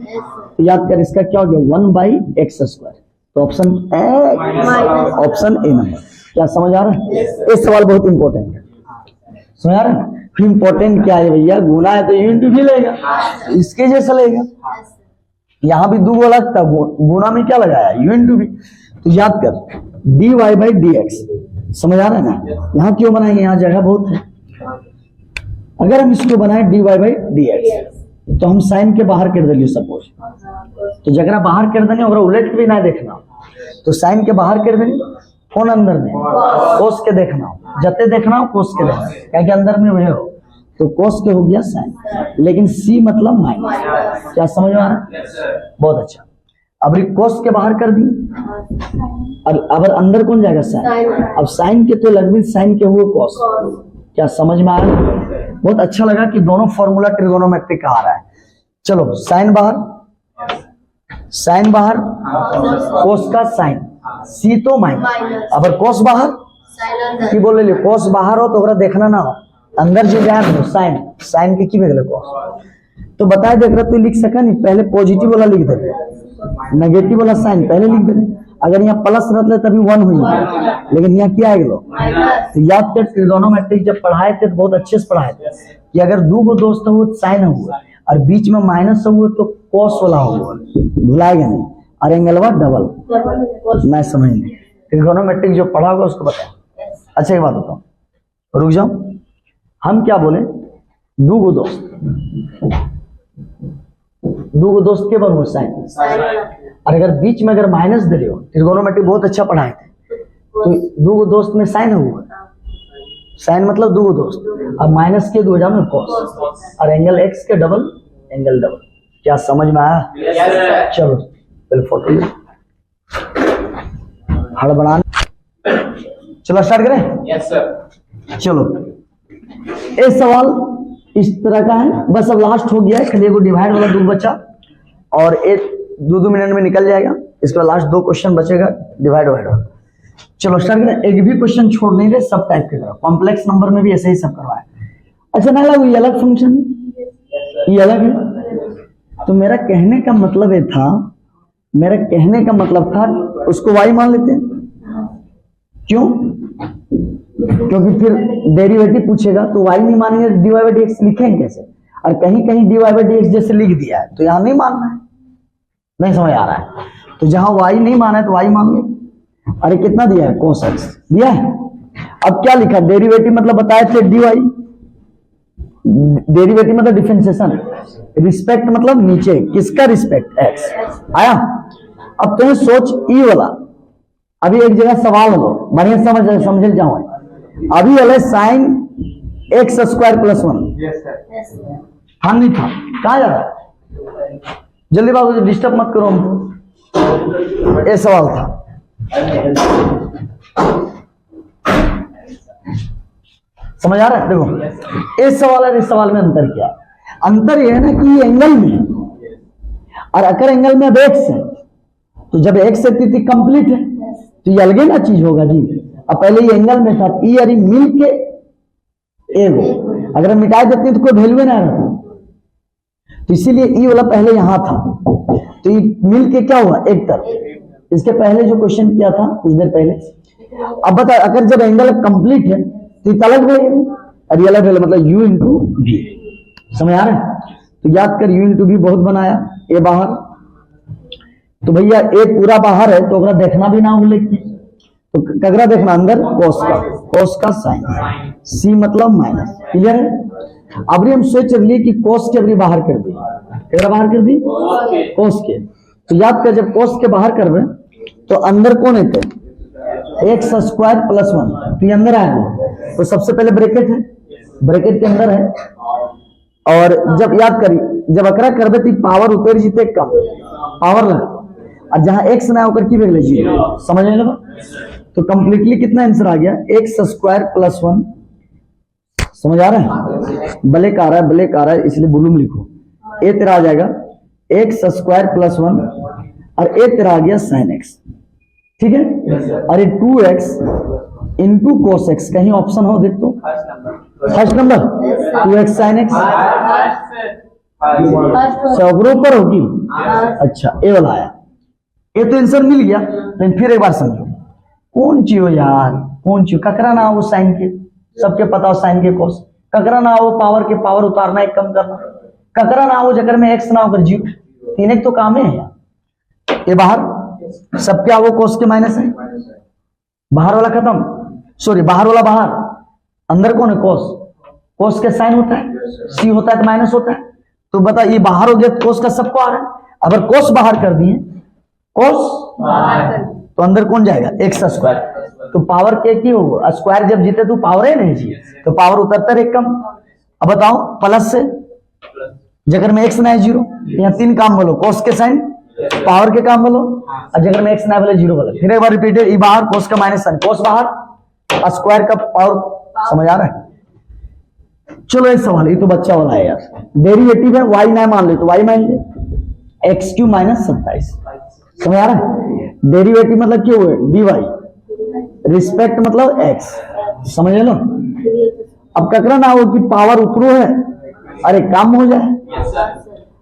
तो याद कर इसका क्या हो गया 1/x²। तो ऑप्शन ए नंबर। क्या समझ आ रहा है? ये सवाल बहुत इंपॉर्टेंट है, समझ आ रहा है? इंपॉर्टेंट क्या है भैया, गुना है तो यूनिट भी लेगा, इसके जैसा लेगा। यहाँ भी दो लगता, गुना में क्या लगाया यूनिट भी। तो याद कर dy/dx, समझ आ रहा है ना? यहाँ क्यों बनाएंगे, यहाँ जगह बहुत है। अगर हम इसको बनाए dy/dx तो हम साइन के बाहर कर देंगे सपोज, तो जगह बाहर कर देने और उलट भी ना देखना, तो साइन के बाहर कर देंगे, फोन अंदर में कोस के देखना हो, जते देखना हो कोस के देखना, क्या कि अंदर में वह हो, तो कोस के हो गया साइन, लेकिन सी मतलब माइनस। क्या समझ में आ रहा है? बहुत अच्छा। अब कोस के बाहर कर दी, और अब अंदर कौन जाएगा साइन। अब साइन के तो लगभग साइन के हुए कोस। क्या समझ में आ रहा है? बहुत अच्छा लगा कि दोनों फॉर्मूला ट्रिगोनोमेट्रिक का आ रहा है। चलो साइन बाहर, साइन बाहर, कोस का साइन, सी तो माइनस, अगर कोस बाहर की बोले ले, कोस बाहर हो तो ओकरा देखना ना हो, अंदर जो जाए तो साइन, साइन के की भेजले कोस। तो बताए देख रहा, तू लिख सका नहीं, पहले पॉजिटिव वाला लिख दे, नेगेटिव वाला साइन पहले लिख दे। अगर यहाँ प्लस रहता तभी 1 हुई, लेकिन यहाँ क्या आएगा। तो याद कर ट्रिगोनोमेट्रिक जब पढ़ाए थे तो बहुत अच्छे से पढ़ाए थे कि अगर दो गो दोस्त हो साइन हुआ और बीच में माइनस हुआ तो कोस वाला होगा, भुलाएगा नहीं, और एंगलवा डबल मैं समझ नहीं। ट्रिगोनोमेट्रिक जो पढ़ा होगा उसको बताए। अच्छा एक बात बताओ, रुक जाओ, हम क्या बोले, दो गो दोस्त के बन साइन, और अगर बीच में अगर माइनस दे रहे हो, ट्रिगोनोमेट्रिक बहुत अच्छा पढ़ाए थे, तो दो गो दोस्त में साइन हुआ, साइन मतलब दो गो दोस्त, और माइनस के 2 में कोस, और एंगल एक्स के डबल एंगल डबल। क्या समझ में आया? चलो पहले फोटो ले, हड़बड़ाने, चलो स्टार्ट करें। Yes sir. चलो ये सवाल इस तरह का है, बस अब लास्ट हो गया है, खाली को डिवाइड वाला 2 बचा, और एक 2 मिनट में निकल जाएगा। इसके बाद लास्ट 2 क्वेश्चन बचेगा डिवाइड वाला। चलो स्टार्ट करें। एक भी क्वेश्चन छोड़ नहीं रहे, सब टाइप के करो, कॉम्प्लेक्स नंबर में भी ऐसे ही सब करवाए। अच्छा ना लगा ये अलग फंक्शन, ये अलग है। तो मेरा कहने का मतलब ये था, मेरा कहने का मतलब था उसको y मान लेते हैं। क्यों? क्योंकि फिर डेरिवेटिव पूछेगा तो y नहीं मानेंगे, dy/dx लिखेंगे कैसे, और कहीं कहीं dy/dx जैसे लिख दिया है तो यहां नहीं मानना है, नहीं समझ आ रहा है। तो जहां y नहीं माना है तो y मान लो। अरे कितना दिया है, cos x दिया है। अब क्या लिखा, डेरिवेटिव मतलब बताए थे dy, डेरिवेटिव मतलब डिफरेंशिएशन, रिस्पेक्ट मतलब नीचे, किसका रिस्पेक्ट, x आया। अब तुम्हें सोच ई वाला, अभी एक जगह सवाल हो, बढ़िया समझ जाओ, अभी वाले साइन x² + 1 हाँ नहीं था, कहा जा रहा है, जल्दी बाबू डिस्टर्ब मत करो हमको, ये सवाल था। समझ आ रहा है? देखो इस सवाल और इस सवाल में अंतर क्या है, अंतर यह है ना कि ये एंगल में है, और अगर एंगल में अब x है तो जब x है तो कंप्लीट है, तो ये अलग ना चीज होगा जी। अब पहले ये एंगल में था, ई और मिल के एगो, अगर हम मिटा देते हैं तो कोई वैल्यू ना रहता, तो इसीलिए ई वाला पहले यहां था, तो ये मिल के क्या हुआ एक तरफ। इसके पहले जो क्वेश्चन किया था कुछ देर पहले, अब बता, अगर जब एंगल कंप्लीट है तो ये अलग रहेगा, और ये अलग रहेगा, मतलब u × v। समझ आ रहा है? तो याद कर u × v बहुत बनाया, ए बाहर, तो भैया ए पूरा बाहर है तो अगर देखना भी ना भूले, तो कगरा देखना अंदर, कोस का साइन, सी मतलब माइनस। क्लियर है? अब हम सोच लिए कि कोस के अभी बाहर कर दी, कगरा बाहर कर दी कोस के, तो याद कर जब कोस के बाहर कर रहे तो अंदर कौन है, x² + 1, तो ये अंदर आएगा, तो सबसे पहले ब्रैकेट है, ब्रैकेट के अंदर है, और जब याद करिए जब अकरा कर देती पावर उतर जीते कम पावर लगा, और जहां x ना होकर की भेज लीजिए, समझ में लगा। तो कंप्लीटली कितना आंसर आ गया, x² + 1। समझ आ रहा है? ब्लैक आ रहा है इसलिए ब्लू में लिखो, ए तेरा आ जाएगा x² + 1, और ए तेरा आ गया sin x, ठीक है। और ये 2x × cos x, कहीं ऑप्शन हो देख तो first number 2x sin x ऊपर होगी। अच्छा ये वाला आया, ये तो आंसर मिल गया। लेकिन फिर एक बार समझो कौन चीज हो यार, कौन चीज ककरा ना हो साइन के, सबके पता हो साइन के कोस, ककरा ना हो पावर के पावर उतारना एक कम करना, ककरा ना हो जगह में एक्स ना होकर जीरो, तीन एक तो काम है यार। ये बाहर सबके वो कोस के माइनस है, बाहर वाला खत्म, सॉरी बाहर वाला बाहर, अंदर कौन है कोस, कोस के साइन होता है, सी होता है तो माइनस होता है। तो बता ये बाहर हो गया कोस का सबको आ रहा है, अगर कोस बाहर कर दिए कोस तो अंदर कौन जाएगा एक्स स्क्वायर, तो पावर के की होगा स्क्वायर जब जीते तो पावर है नहीं जी, तो पावर उतरता है एक कम। अब बताओ प्लस से जगह में एक्स ना है जीरो, यहाँ तीन काम बोलो, कोस के साइन पावर के काम बोलो, और जगह में एक्स ना बोले जीरो बोलो। फिर एक बार रिपीटेड, ये बाहर कोस का माइनस साइन, कोस बाहर स्क्वायर का पावर, समझ आ रहा है। चलो एक सवाल, ये तो बच्चा वाला है यार, डेरिवेटिव है वाई ना मान ले तो वाई मान ले, एक्स क्यू माइनस 27, समझ आ रहा है। डेरिवेटिव मतलब क्या हुआ डी वाई, रिस्पेक्ट मतलब एक्स, समझ लो। अब ककरा ना हो कि पावर उपरो है, अरे काम हो जाए,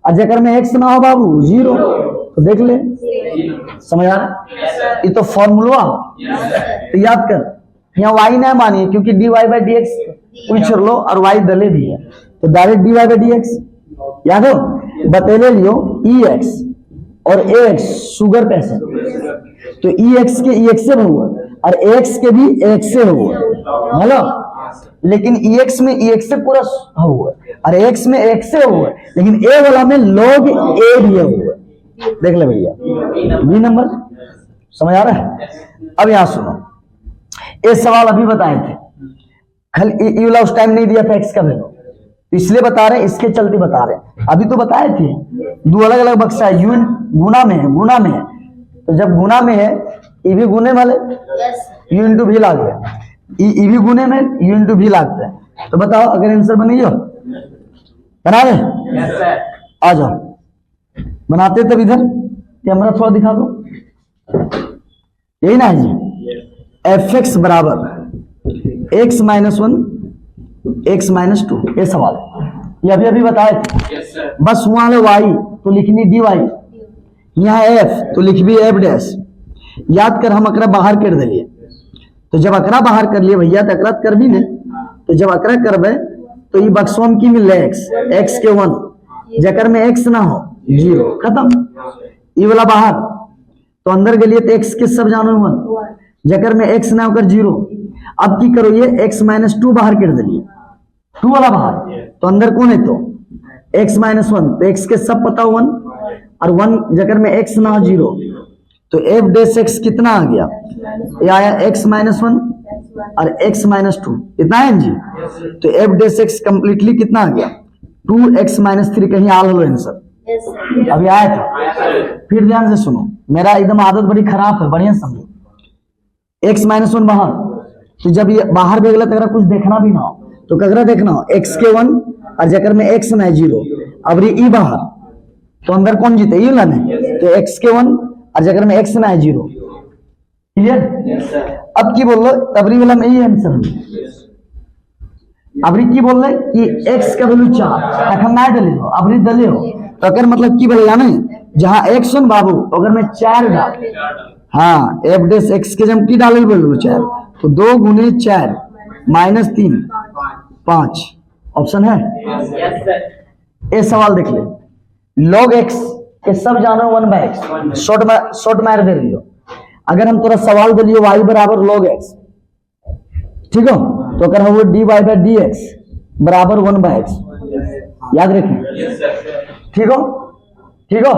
और जगह में एक्स ना हो बाबू जीरो, तो देख ले, समझ आ रहा है। ये तो फॉर्मूला तो याद कर, यहाँ वाई ना मानिए क्योंकि d y by d x पूछ लो, और वाई दले भी है तो direct d y by d x याद हो, बतेले लियो ई एक्स और ए एक्स शुगर पैसे, तो ई एक्स के ई एक्स से हुआ और ए एक्स के भी ए एक्स से हुआ, हेलो। लेकिन ई एक्स में ई एक्स से पूरा हुआ और ए एक्स में ए एक्स से हुआ, लेकिन ए वाला में log ए दिया हुआ, देख ले भैया बी नंबर, समझ आ रहा है। अब यहां सुनो, ये सवाल अभी बताए थे, कल ई वाला उस टाइम नहीं दिया था एक्स का वैल्यू, इसलिए बता रहे हैं, इसके चलते बता रहे हैं। अभी तो बताए थे दो अलग अलग बक्सा है, यू गुना में है, गुना में है, तो जब गुना में है ई भी गुने वाले यू इंटू भी लाग गया, ई भी गुने में यू इंटू भी लागता है। तो बताओ अगर आंसर बनिए बना दे, आ जाओ बनाते तब इधर कैमरा थोड़ा दिखा दो, यही ना है जी, एफ एक्स बराबर एक्स माइनस 1 एक्स माइनस 2, ये सवाल ये अभी बताए थे। बस वहां वाई तो लिखनी डी वाई, यहाँ एफ तो लिख भी एफ डैश, याद कर हम अकरा बाहर कर दिए, तो जब अकरा बाहर कर लिए भैया तो अकरा कर भी नहीं, तो जब अकरा करबे तो ये बक्सों में की मिल एक्स, एक्स के 1 जकर में एक्स ना हो जीरो, खत्म। ये वाला बाहर तो अंदर गलिए तो एक्स के सब जानो 1 जकर में एक्स ना होकर जीरो। अब की करो ये एक्स माइनस 2 बाहर कर दिए, 2 वाला बाहर तो अंदर कौन है तो एक्स माइनस 1, तो एक्स के सब पता 1 और 1 जगह में एक्स ना हो जीरो, तो एफ डेस एक्स कितना आ गया, ये आया एक्स माइनस 1 और एक्स माइनस 2, इतना है जी। तो एफ डेस एक्स कंप्लीटली कितना आ गया 2x माइनस 3, कहीं आल हो आंसर अभी आया था। फिर ध्यान से सुनो, मेरा एकदम आदत बड़ी खराब है, बढ़िया समझो, एक्स माइनस 1 बाहर, तो जब ये बाहर भेगला तो अगर कुछ देखना भी ना हो तो कगरा देखना हो एक्स के 1 और जकर में एक्स ना है जीरो, अब ई बाहर तो अंदर कौन जीते ये ना, तो एक्स के 1 और जगर में एक्स ना है जीरो, क्लियर। अब की बोल लो तबरी वाला में यही आंसर, अबरी की बोल रहे कि एक्स का वैल्यू 4 तखन ना डले हो, अबरी डले हो तो अगर मतलब की बोलेगा ना, जहां एक्स सुन बाबू अगर मैं 4 डाल, हाँ एफ डेस एक्स के जब की डाले बोल 4, तो 2 गुने 4 माइनस 3 5 ऑप्शन है। ये सवाल देख ले, log x के सब जानो 1/x, शॉर्ट मार दे रही हो। अगर हम थोड़ा सवाल दे लियो y बराबर log x, ठीक हो, तो अगर हम वो dy बाई डी एक्स बराबर 1/x, याद रखें, ठीक हो ठीक हो।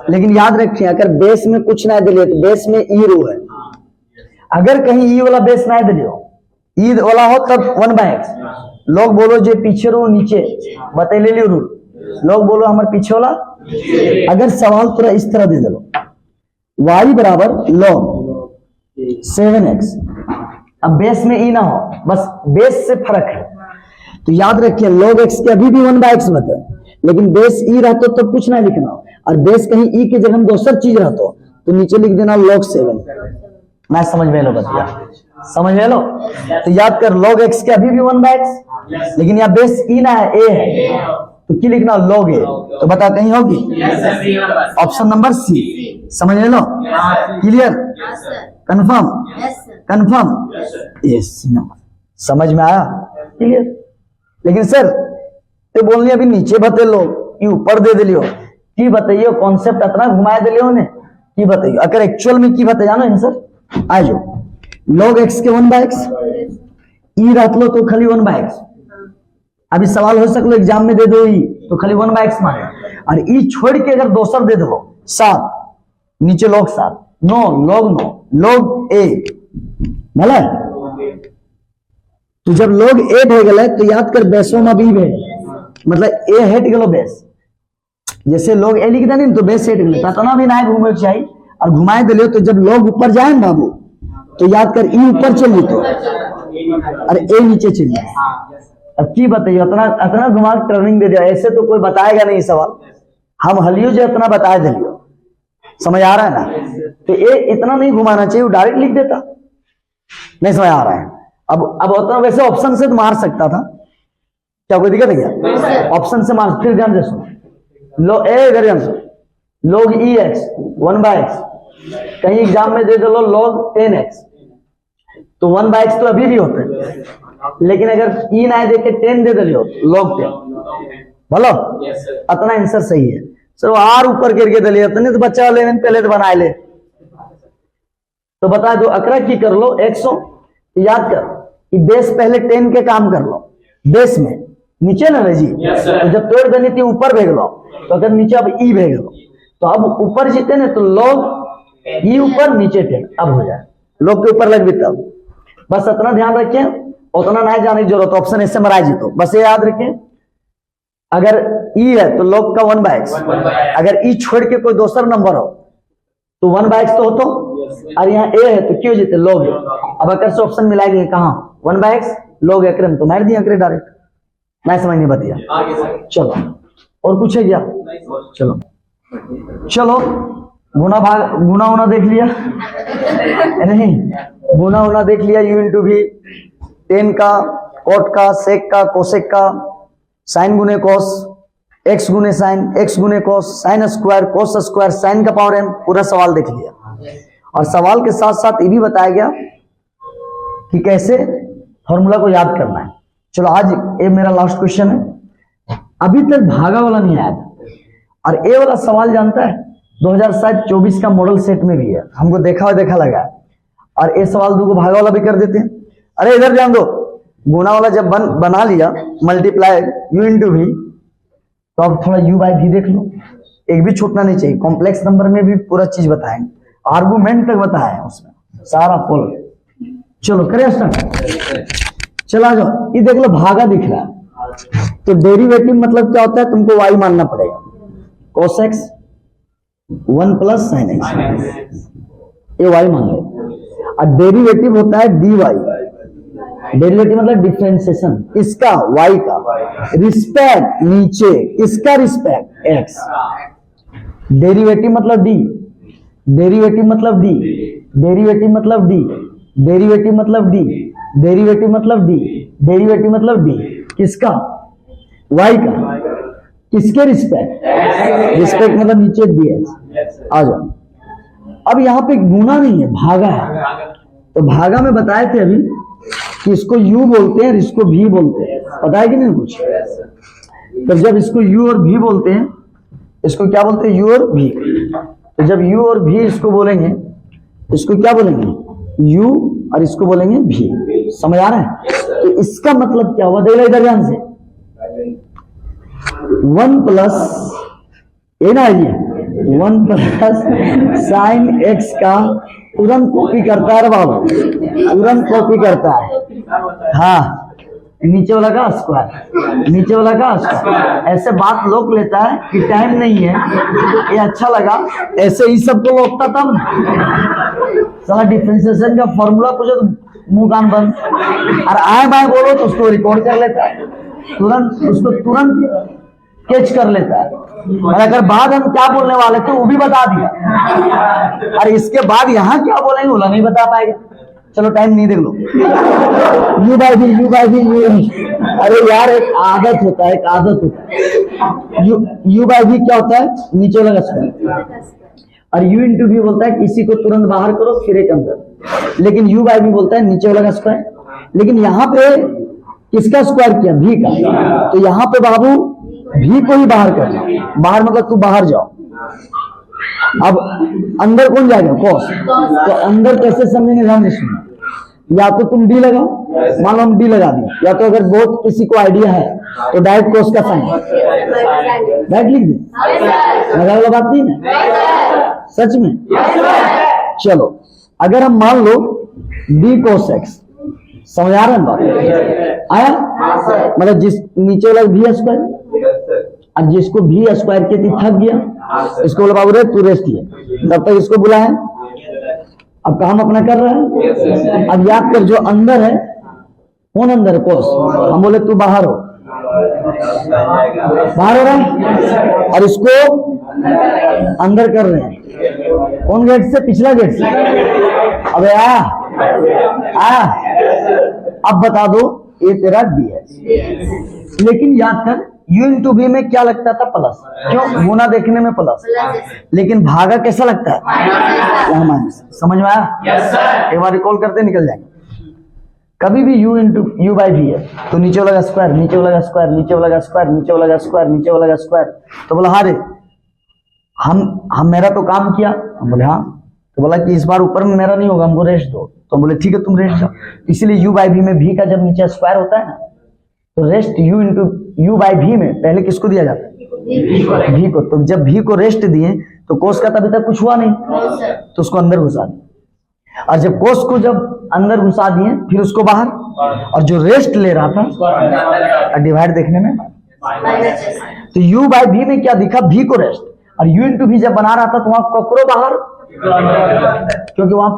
लेकिन याद रखें अगर बेस में कुछ ना दिले तो बेस में ई रो है, अगर कहीं ई वाला बेस ना दिलियो, ई वाला हो तब 1/x, लोग बोलो जो पीछे रो नीचे बतैले लियो रूल, लोग बोलो हमारे पीछे वाला। अगर सवाल थोड़ा इस तरह दे दो y बराबर log 7x, अब बेस में ई ना हो, बस बेस से फर्क है, तो याद रखिए log x के अभी भी 1/x बता, लेकिन बेस ई रहता तो कुछ ना लिखना, और बेस कहीं ई के जगह दूसर चीज रहता तो नीचे लिख देना log 7, मैं समझ में लो बतिया। समझ लो। तो याद कर log x के अभी भी 1/x, लेकिन यहाँ बेस ई ना है, ए है, तो क्या लिखना log a। तो बता कहीं होगी? Option number C. समझ लो, clear, confirm, confirm, yes number. समझ में आया? क्लियर। लेकिन सर ते बोलनी अभी नीचे बते लो कि ऊपर दे दिलियो, की बताइयो कॉन्सेप्ट इतना घुमाए दिलियो ने, की बताइयो अगर एक्चुअल में की बता जानो आंसर आ जाओ। log x के 1/x ई रख लो तो खाली 1/x। अभी सवाल हो सकलो एग्जाम में दे दो ई तो खाली 1/x मारे, और ई छोड़ के अगर दोसर दे दो 7 नीचे log 7, no log no log a मतलब। तो जब log a भे गए तो याद कर बेसो में भी भे, मतलब a हट गलो बेस। जैसे log a लिख देनी तो बेस हट गए, इतना भी ना घूमे चाहिए और घुमाए दिलियो। तो जब log ऊपर जाए ना बाबू तो याद कर ई ऊपर चली तो और a नीचे चली। अब की बताइए इतना इतना घुमा टर्निंग दे दिया, ऐसे तो कोई बताएगा नहीं सवाल, हम हलियो जो इतना बताए दिलियो। समझ आ रहा है ना? तो ये इतना नहीं घुमाना चाहिए, वो डायरेक्ट लिख देता। नहीं समझ आ रहा है? अब उतना वैसे ऑप्शन से तो मार सकता था, क्या कोई दिक्कत है क्या? ऑप्शन से मार। फिर ध्यान से सुनो, लो ए ध्यान से, log e x 1/x, कहीं एग्जाम में दे दो log 10x, तो 1/x तो अभी भी होता है, लेकिन अगर ई ना दे के 10 दे दिलियो log 10, बोलो इतना आंसर सही है। सर आर ऊपर गिर के दिलियो तो बच्चा 11 पहले तो बनाए ले। तो बता दो अकरा की कर लो 100, याद कर कि बेस पहले 10 के काम कर लो, बेस में नीचे ना जी। तो जब तोड़ देनी थी ऊपर भेज लो, तो अगर नीचे अब ई भेज लो, तो अब ऊपर जीते ना तो log ई ऊपर नीचे 10 अब हो जाए, log के ऊपर लग भी तब। बस इतना ध्यान रखें, उतना नहीं जाने की जरूरत, ऑप्शन इससे मरा जीतो, बस ये याद रखें। अगर ई है तो log का 1/x, अगर ई छोड़ के कोई दूसरा नंबर हो तो 1/x तो हो तो, और यहाँ ए है तो क्यों जीते log। अब अगर से ऑप्शन मिलाएंगे कहाँ 1/x log अक्रम, तो मार दिया अकरे डायरेक्ट, मैं समझ नहीं बतिया। चलो और कुछ है क्या? चलो चलो गुना भाग गुना उना देख लिया नहीं, गुना उना देख लिया, u इंटू भी 10 का, कोट का, सेक का, कोसेक का, साइन गुने कोस, एक्स गुने साइन, एक्स गुने cos, sine square, cos square, sine का पावर m, पूरा सवाल देख लिया। और सवाल के साथ साथ ये भी बताया गया कि कैसे फॉर्मूला को याद करना है। चलो आज ये मेरा लास्ट क्वेश्चन है, अभी तक भागा वाला नहीं आया था, और ये वाला सवाल जानता है 2024 का मॉडल सेट में भी है, हमको देखा लगा, और ये सवाल दो को भागा वाला भी कर देते हैं। अरे इधर ध्यान दो, गुना वाला जब बना लिया मल्टीप्लाई u इंटू भी, तो अब थोड़ा u बाई भी देख लो, एक भी छूटना नहीं चाहिए। कॉम्प्लेक्स नंबर में भी पूरा चीज बताएंगे, आर्गुमेंट तक बताया है उसमें सारा फुल। चलो करें स्टार्ट, चला जाओ। ये देख लो भागा दिख रहा है, तो डेरिवेटिव मतलब क्या होता है तुमको y मानना पड़ेगा, cos x 1 plus sin x, ये y मान लो। और डेरिवेटिव होता है dy, डेरिवेटिव मतलब डिफरेंशिएशन, किसका? y का, रिस्पेक्ट नीचे, किसका रिस्पेक्ट? x। डेरिवेटिव मतलब d, डेरिवेटिव मतलब d, डेरिवेटिव मतलब d, डेरिवेटिव मतलब d, डेरिवेटिव मतलब d, डेरिवेटिव मतलब d, किसका? y का, किसके रिस्पेक्ट? रिस्पेक्ट मतलब नीचे dx। आ जाओ, अब यहाँ पे गुना नहीं है, भागा है। तो भागा में बताए थे अभी कि इसको u बोलते हैं और इसको v बोलते हैं, पता है कि नहीं कुछ? तो जब इसको u और v बोलते हैं, इसको क्या बोलते हैं? u और v। तो जब u और v इसको बोलेंगे, इसको क्या बोलेंगे? u और इसको बोलेंगे v। समझ आ रहा है? तो इसका मतलब क्या हुआ? देखो इधर ध्यान से, 1 प्लस ये ना, ये 1 प्लस साइन x का तुरंत कॉपी करता है बाबू, तुरंत कॉपी करता है। हाँ, नीचे वाला का स्क्वायर, नीचे वाला का स्क्वायर, ऐसे बात लोग लेता है कि टाइम नहीं है, ये अच्छा लगा, ऐसे ही सबको लोगता तब साला डिफरेंशिएशन का फॉर्मूला पूछो तो मुंह कान बंद, और आए बाएं बोलो तो उसको रिकॉर्ड कर लेता है, तुरंत उसको तुरंत कैच कर लेता है। और अगर बाद हम क्या बोलने वाले थे वो भी बता दिया, और इसके बाद यहाँ क्या बोलेंगे वो नहीं बता पाएगा। चलो टाइम नहीं, देख लो। u बाई भी, u बाई भी, अरे यार एक आदत होता है, एक आदत होता है। u बाई भी क्या होता है? नीचे वाला स्क्वायर। और u इंटू भी बोलता है किसी को तुरंत बाहर करो फिर एक अंदर, लेकिन u बाई भी बोलता है नीचे वाला स्क्वायर। लेकिन यहाँ पे किसका स्क्वायर किया? v का। तो यहाँ पे बाबू v को ही बाहर करना, बाहर मतलब तू बाहर जाओ। अब अंदर कौन जाएगा? कॉस। तो अंदर कैसे समझेंगे, ध्यान से सुनो। या तो तुम डी लगाओ, मान लो हम डी लगा दिए, या तो अगर बहुत किसी को आइडिया है तो डायरेक्ट कॉस का साइन डायरेक्ट लिख दे, लगा वाला बात नहीं ना, सच में। चलो अगर हम मान लो डी कोस एक्स, समझ आ रहा है बात? आया? मतलब जिस नीचे वाला भी स्क्वायर, अब जिसको भी स्क्वायर के थक गया, इसको बोला बाबू रे तू रेस्ट है, तब तक इसको बुलाए, अब काम अपना कर रहा है। अब याद कर जो अंदर है, कौन अंदर है? कोस। हम बोले तू बाहर हो, बाहर हो रहा है, और इसको अंदर कर रहे हैं। कौन गेट से? पिछला गेट से। अबे आया, अब बता दो ये तेरा डी है। लेकिन याद कर u इंटू बी में क्या लगता था? प्लस। क्यों? गुना देखने में प्लस, लेकिन भागा कैसा लगता है? यहाँ माइनस। समझ में आया? एक बार रिकॉल करते निकल जाएंगे। कभी भी u इंटू यू बाई भी है तो नीचे वाला का स्क्वायर, नीचे वाला का स्क्वायर, नीचे वाला का स्क्वायर, नीचे वाला का स्क्वायर, नीचे वाला का स्क्वायर। तो बोला हाँ रे, हम मेरा तो काम किया। हम बोले हाँ। तो बोला कि इस बार ऊपर में मेरा नहीं होगा, हमको रेस्ट दो। तो हम बोले ठीक है तुम रेस्ट जाओ। इसीलिए u बाई भी में भी का जब नीचे स्क्वायर होता है ना, तो rest u into you by भी में पहले किसको दिया जाता है? भी को। तो जब भी को रेस्ट दिए तो कोस का तभी तक कुछ हुआ नहीं, तो उसको अंदर घुसा दिए। और जब कोस को जब अंदर घुसा दिए फिर उसको बाहर, और जो रेस्ट ले रहा था डिवाइड देखने में, तो u बाई भी में क्या दिखा? भी को रेस्ट। और u इंटू भी जब बना रहा था तो वहां ककरो बाहर, क्योंकि वहां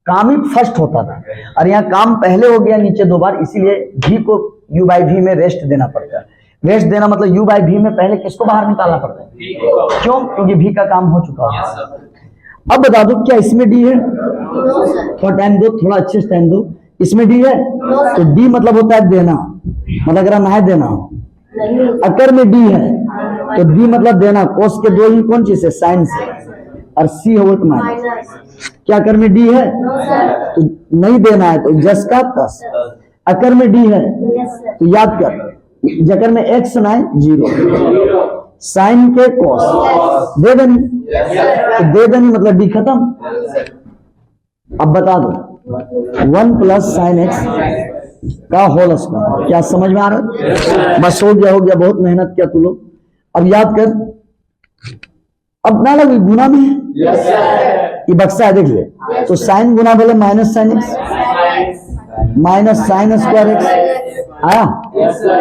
काम ही फर्स्ट होता था, और यहाँ काम पहले हो गया नीचे दो बार, इसीलिए भी को u बाई भी में रेस्ट देना पड़ता है। रेस्ट देना मतलब u बाई भी में पहले किसको बाहर निकालना पड़ता है? क्यों? क्योंकि भी का काम हो चुका है। अब बता दो क्या इसमें d है? थोड़ा टाइम दो, थोड़ा अच्छे से टाइम दो। इसमें d है तो d मतलब होता है देना, मतलब अगर ना है देना। अकर में d है तो d मतलब देना। कोस के दो ही कौन चीज है? साइन से, और c हो तो माइनस। क्या अकर में d है तो नहीं देना है, तो जस का तस। अकर में d है तो याद कर, जकर में x ना है 0, साइन के कॉस दे देनी, तो दे देनी मतलब d खत्म। अब बता दो 1 प्लस साइन एक्स का होल स्क्वायर। क्या समझ में आ रहा है? बस हो गया, हो गया, बहुत मेहनत किया तू लोग। अब याद कर, अब ना लगे गुना में ये बक्सा है, देख ले। तो साइन गुना बोले minus sine x, minus sine square x आया,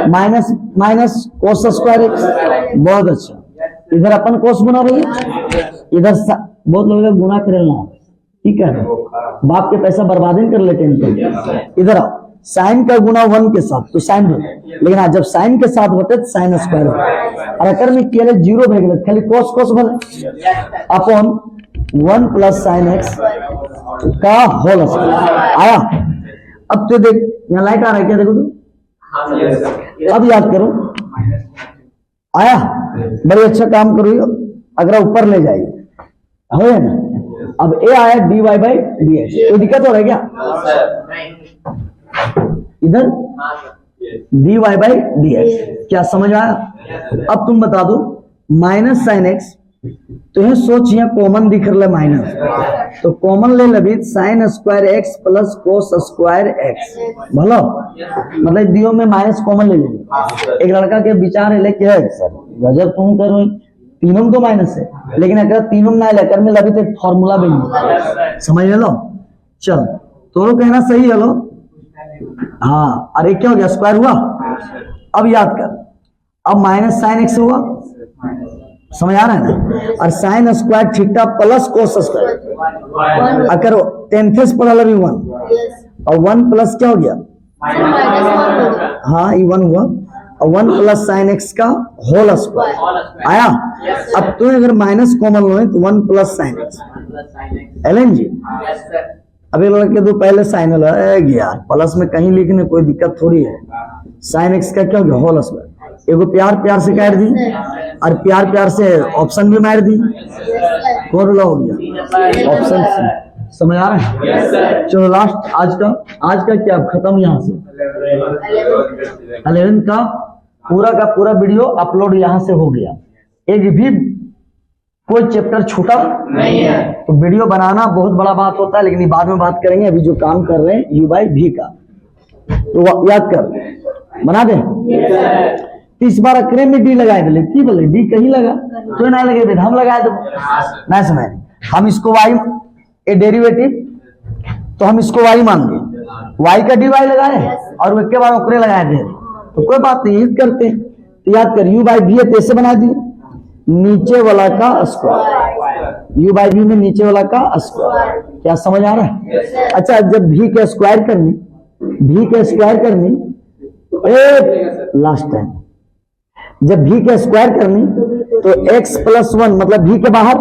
minus minus cos square x. बहुत अच्छा। इधर अपन कोस गुना बोले, इधर बहुत लोग गुना करेला, ठीक है, बाप के पैसा बर्बाद कर लेते हैं। इधर आओ, साइन का गुना 1 के साथ तो साइन हो, लेकिन आज जब साइन के साथ होते तो साइन स्क्वायर हो। और अगर में केवल 0 भेज ले, खाली कोस कोस भले अपॉन 1 प्लस साइन एक्स का होल स्क्वायर आया। अब तो देख यहाँ लाइट आ रहा है क्या? देखो तो अब याद करो, आया? बड़े अच्छा काम करो, अगर ऊपर ले जाइए, हो ना। अब ए आया dy बाई डी एक्स, कोई दिक्कत हो रहा है क्या? इधर dy बाई डी एक्स, क्या समझ आया? अब तुम बता दो माइनस साइन एक्स, तो यह सोच यहाँ कॉमन दिख रहा है माइनस, तो कॉमन ले लबी sine square x plus cos square x भलो, मतलब दियो में माइनस कॉमन ले लेंगे। एक लड़का के विचार है लेके है सर गजब तुम करो, तीनों तो माइनस है, लेकिन अगर तीनों ना लेकर में लभी तो एक फॉर्मूला बन, समझ लो। चल तो कहना सही है लो, हाँ। अरे क्या हो गया? स्क्वायर हुआ। अब याद कर, अब माइनस साइन एक्स हुआ, समझ आ रहा है ना? और sine square theta plus cos square, अगर टेंथेस पर अलग 1 और 1 प्लस क्या हो गया? हाँ ये 1 हुआ, और 1 प्लस साइन एक्स का होल स्क्वायर आया। अब तो अगर माइनस कॉमन लो तो 1 plus sine x l n जी। अभी लड़के तो पहले साइन वाला है यार, प्लस में कहीं लिखने कोई दिक्कत थोड़ी है। साइन एक्स का क्या हो गया, होल स्क्वायर। एगो प्यार प्यार से काट दी और प्यार प्यार से ऑप्शन भी मार दी, कौन वाला हो गया, ऑप्शन सी। समझ आ रहा है? चलो लास्ट आज का क्या खत्म यहाँ से 11 का पूरा वीडियो अपलोड यहाँ से हो गया। एक भी कोई चैप्टर छूटा नहीं है। तो वीडियो बनाना बहुत बड़ा बात होता है, लेकिन ये बाद में बात करेंगे। अभी जो काम कर रहे हैं U बाई V का, तो याद कर बना दे। इस बार अक्रे में डी लगाए थे, की बोले डी कहीं लगा तो ना लगे, हम लगाए दो ना समझ। हम इसको वाई ए डेरिवेटिव, तो हम इसको वाई मान लिए, वाई का डी वाई लगाए और एक के बार ओकरे लगाए थे, तो कोई बात नहीं, यूज करते। तो याद कर U बाई V है, कैसे बना दिए, नीचे वाला का स्क्वायर, U बाई V में नीचे वाला का स्क्वायर। क्या समझ आ रहा है? अच्छा, जब V के स्क्वायर करनी, V के स्क्वायर करनी, लास्ट टाइम जब V के स्क्वायर करनी तो x प्लस 1 मतलब V के बाहर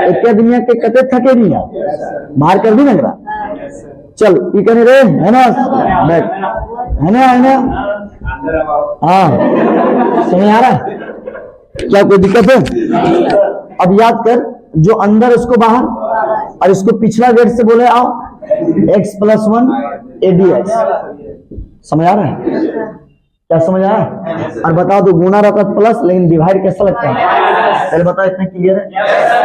एक दुनिया के कते थके नहीं बाहर कर दी ना। चल ये कहने रे है ना, है ना हाँ, समझ आ रहा है? क्या कोई दिक्कत है? अब याद कर, जो अंदर उसको बाहर, और इसको पिछला गेट से बोले आओ x प्लस 1 ADX। समझ आ रहा है? क्या समझ आया? और बताओ तो गुना रहता प्लस, लेकिन डिवाइड कैसा लगता है? पहले बताओ, इतना क्लियर है?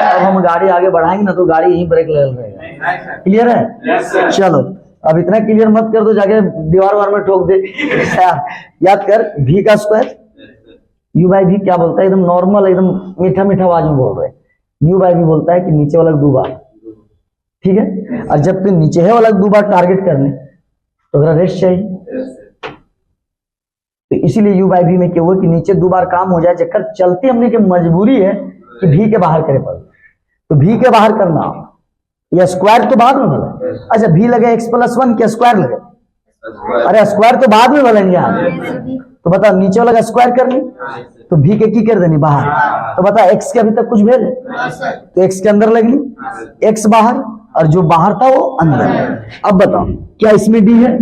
अब हम गाड़ी आगे बढ़ाएंगे ना तो गाड़ी यहीं ब्रेक ले रहेगा। क्लियर है? चलो अब इतना क्लियर मत कर दो जाके दीवार वार में ठोक दे। याद कर, V का स्क्वायर, U बाई V क्या बोलता है, एकदम नॉर्मल, एकदम मीठा मीठा आवाज में बोल रहे हैं। U बाई V बोलता है कि नीचे वाला 2 बार, ठीक है। और जब तुम नीचे है वाला 2 बार टारगेट करने तो अगर रेस्ट चाहिए, तो इसीलिए U बाई V में क्या हुआ कि नीचे 2 बार काम हो जाए, चक्कर चलते हमने की मजबूरी है कि V के बाहर करे पड़े, तो V के बाहर करना, या स्क्वायर तो बाद में बोला। अच्छा, V लगे x प्लस 1 क्या स्क्वायर लगे? अरे स्क्वायर तो बाद में बोलेंगे यार। तो बता, नीचे वाला स्क्वायर करनी तो V के की कर देनी बाहर। तो बता, x के अभी तक कुछ भेज, तो x के अंदर लगनी, x बाहर और जो बाहर था वो अंदर। अब बताओ, क्या इसमें D है?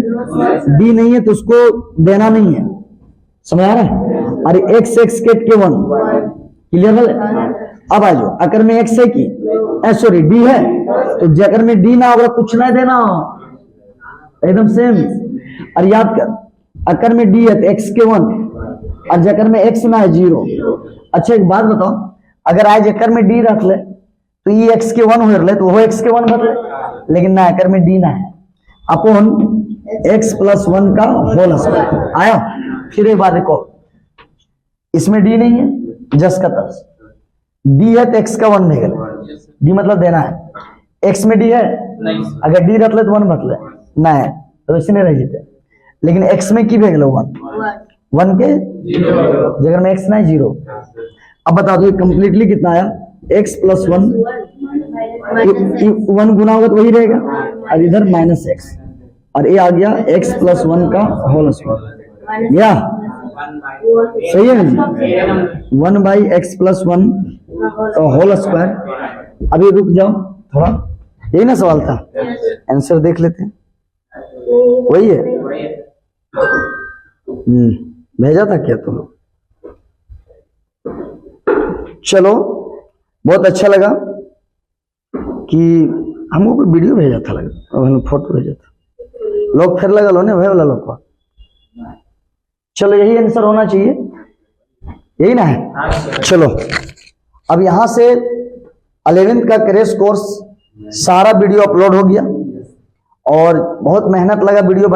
D नहीं है तो उसको देना नहीं है। समझ आ रहा है? अरे x केट के 1 क्लियर है? अब आ जाओ, अगर में x है की सॉरी D है, तो जगर में D ना होगा कुछ नहीं देना, एकदम सेम। और याद कर, अकर में D है तो x के 1 और जकर में x ना है 0। अच्छा एक बात बताओ, अगर आज अकर में D रख ले तो ये x के 1 हो रहे तो वो x के 1 बदले, लेकिन ना अकर में D ना है, अपन x प्लस 1 का होल स्क्वायर आया। फिर एक बात देखो, इसमें D नहीं है, जस का तस, D है तो x का 1 भेज, D मतलब देना है। x में D है, अगर D रख ले तो 1 बदले ना है, तो इसने रह जाते। लेकिन x में की भेज लो 1 के जगह में x ना है 0। अब बता दो कंप्लीटली कितना आया, x प्लस 1 गुना होगा तो वही रहेगा, और इधर माइनस x, और ये आ गया x प्लस 1 का होल स्क्वायर। या सही है ना? 1 बाई x प्लस 1 का होल स्क्वायर। अभी रुक जाओ थोड़ा, यही ना सवाल था, आंसर देख लेते हैं। वही है, भेजा था क्या तुम? चलो बहुत अच्छा लगा कि हमको कोई वीडियो भेजा था, लगा और हमने फोटो भेजा था, लोग फिर लगा लो ने वही वाला लोग। चलो यही आंसर होना चाहिए, यही ना है? चलो अब यहां से 11th का क्रैश कोर्स सारा वीडियो अपलोड हो गया, और बहुत मेहनत लगा वीडियो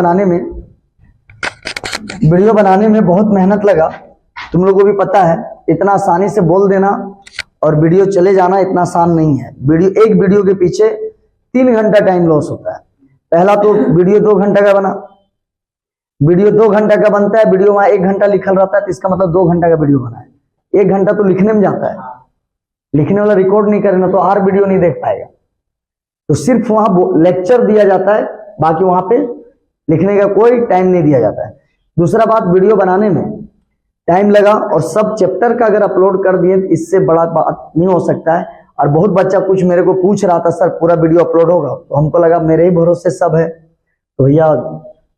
बनाने में बहुत मेहनत लगा। तुम लोगों को भी पता है, इतना आसानी से बोल देना और वीडियो चले जाना इतना आसान नहीं है। एक वीडियो के पीछे 3 घंटा टाइम लॉस होता है। पहला तो वीडियो 2 घंटा का बना, वीडियो 2 घंटा का बनता है, वीडियो वहां 1 घंटा लिखल रहता है, तो इसका मतलब 2 घंटा का वीडियो बना है। 1 घंटा तो लिखने में जाता है, लिखने वाला रिकॉर्ड नहीं करे ना तो और वीडियो नहीं देख पाएगा। तो सिर्फ वहां लेक्चर दिया जाता है, बाकी वहां पे लिखने का कोई टाइम नहीं दिया जाता है। दूसरा बात, वीडियो बनाने में टाइम लगा और सब चैप्टर का अगर अपलोड कर दिए तो इससे बड़ा बात नहीं हो सकता है। और बहुत बच्चा कुछ मेरे को पूछ रहा था, सर पूरा वीडियो अपलोड होगा? तो हमको लगा मेरे ही भरोसे सब है, तो भैया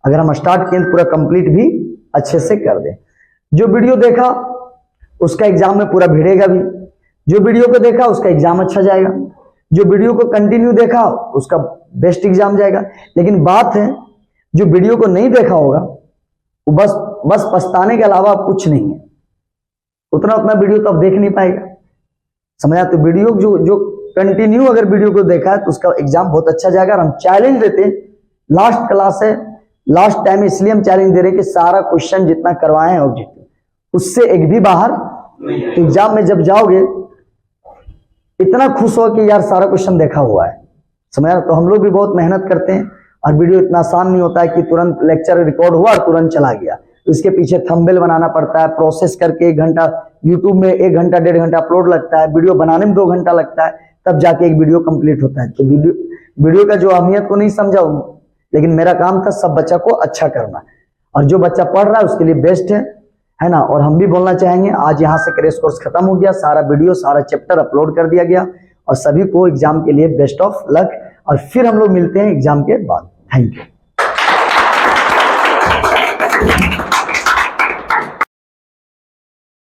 अगर हम स्टार्ट किए तो पूरा कंप्लीट भी अच्छे से कर दें। जो वीडियो देखा उसका एग्जाम में पूरा भिड़ेगा भी, जो वीडियो को देखा उसका एग्जाम अच्छा जाएगा, जो वीडियो को कंटिन्यू देखा उसका बेस्ट एग्जाम जाएगा। लेकिन बात है जो वीडियो को नहीं देखा होगा वो बस पछताने के अलावा कुछ नहीं है, उतना वीडियो तो अब देख नहीं पाएगा, समझा? तो वीडियो जो कंटिन्यू अगर वीडियो को देखा है तो उसका एग्जाम बहुत अच्छा जाएगा। और हम चैलेंज देते हैं, लास्ट क्लास है, लास्ट टाइम, इसलिए हम चैलेंज दे रहे हैं कि सारा क्वेश्चन जितना करवाए हैं ऑब्जेक्टिव उससे एक भी बाहर, तो एग्जाम में जब जाओगे इतना खुश हो कि यार सारा क्वेश्चन देखा हुआ है, समझा? तो हम लोग भी बहुत मेहनत करते हैं और वीडियो इतना आसान नहीं होता है कि तुरंत लेक्चर रिकॉर्ड हुआ और तुरंत चला गया। इसके पीछे थंबनेल बनाना पड़ता है, प्रोसेस करके 1 घंटा, यूट्यूब में 1 घंटा 1.5 घंटा अपलोड लगता है, वीडियो बनाने में 2 घंटा लगता है, तब जाके एक वीडियो कंप्लीट होता है। तो वीडियो का जो अहमियत को नहीं समझा, लेकिन मेरा काम था सब बच्चा को अच्छा करना, और जो बच्चा पढ़ रहा है उसके लिए बेस्ट है ना। और हम भी बोलना चाहेंगे, आज यहाँ से क्रैश कोर्स खत्म हो गया, सारा वीडियो सारा चैप्टर अपलोड कर दिया गया, और सभी को एग्जाम के लिए बेस्ट ऑफ लक, और फिर हम लोग मिलते हैं एग्जाम के बाद। Thank you.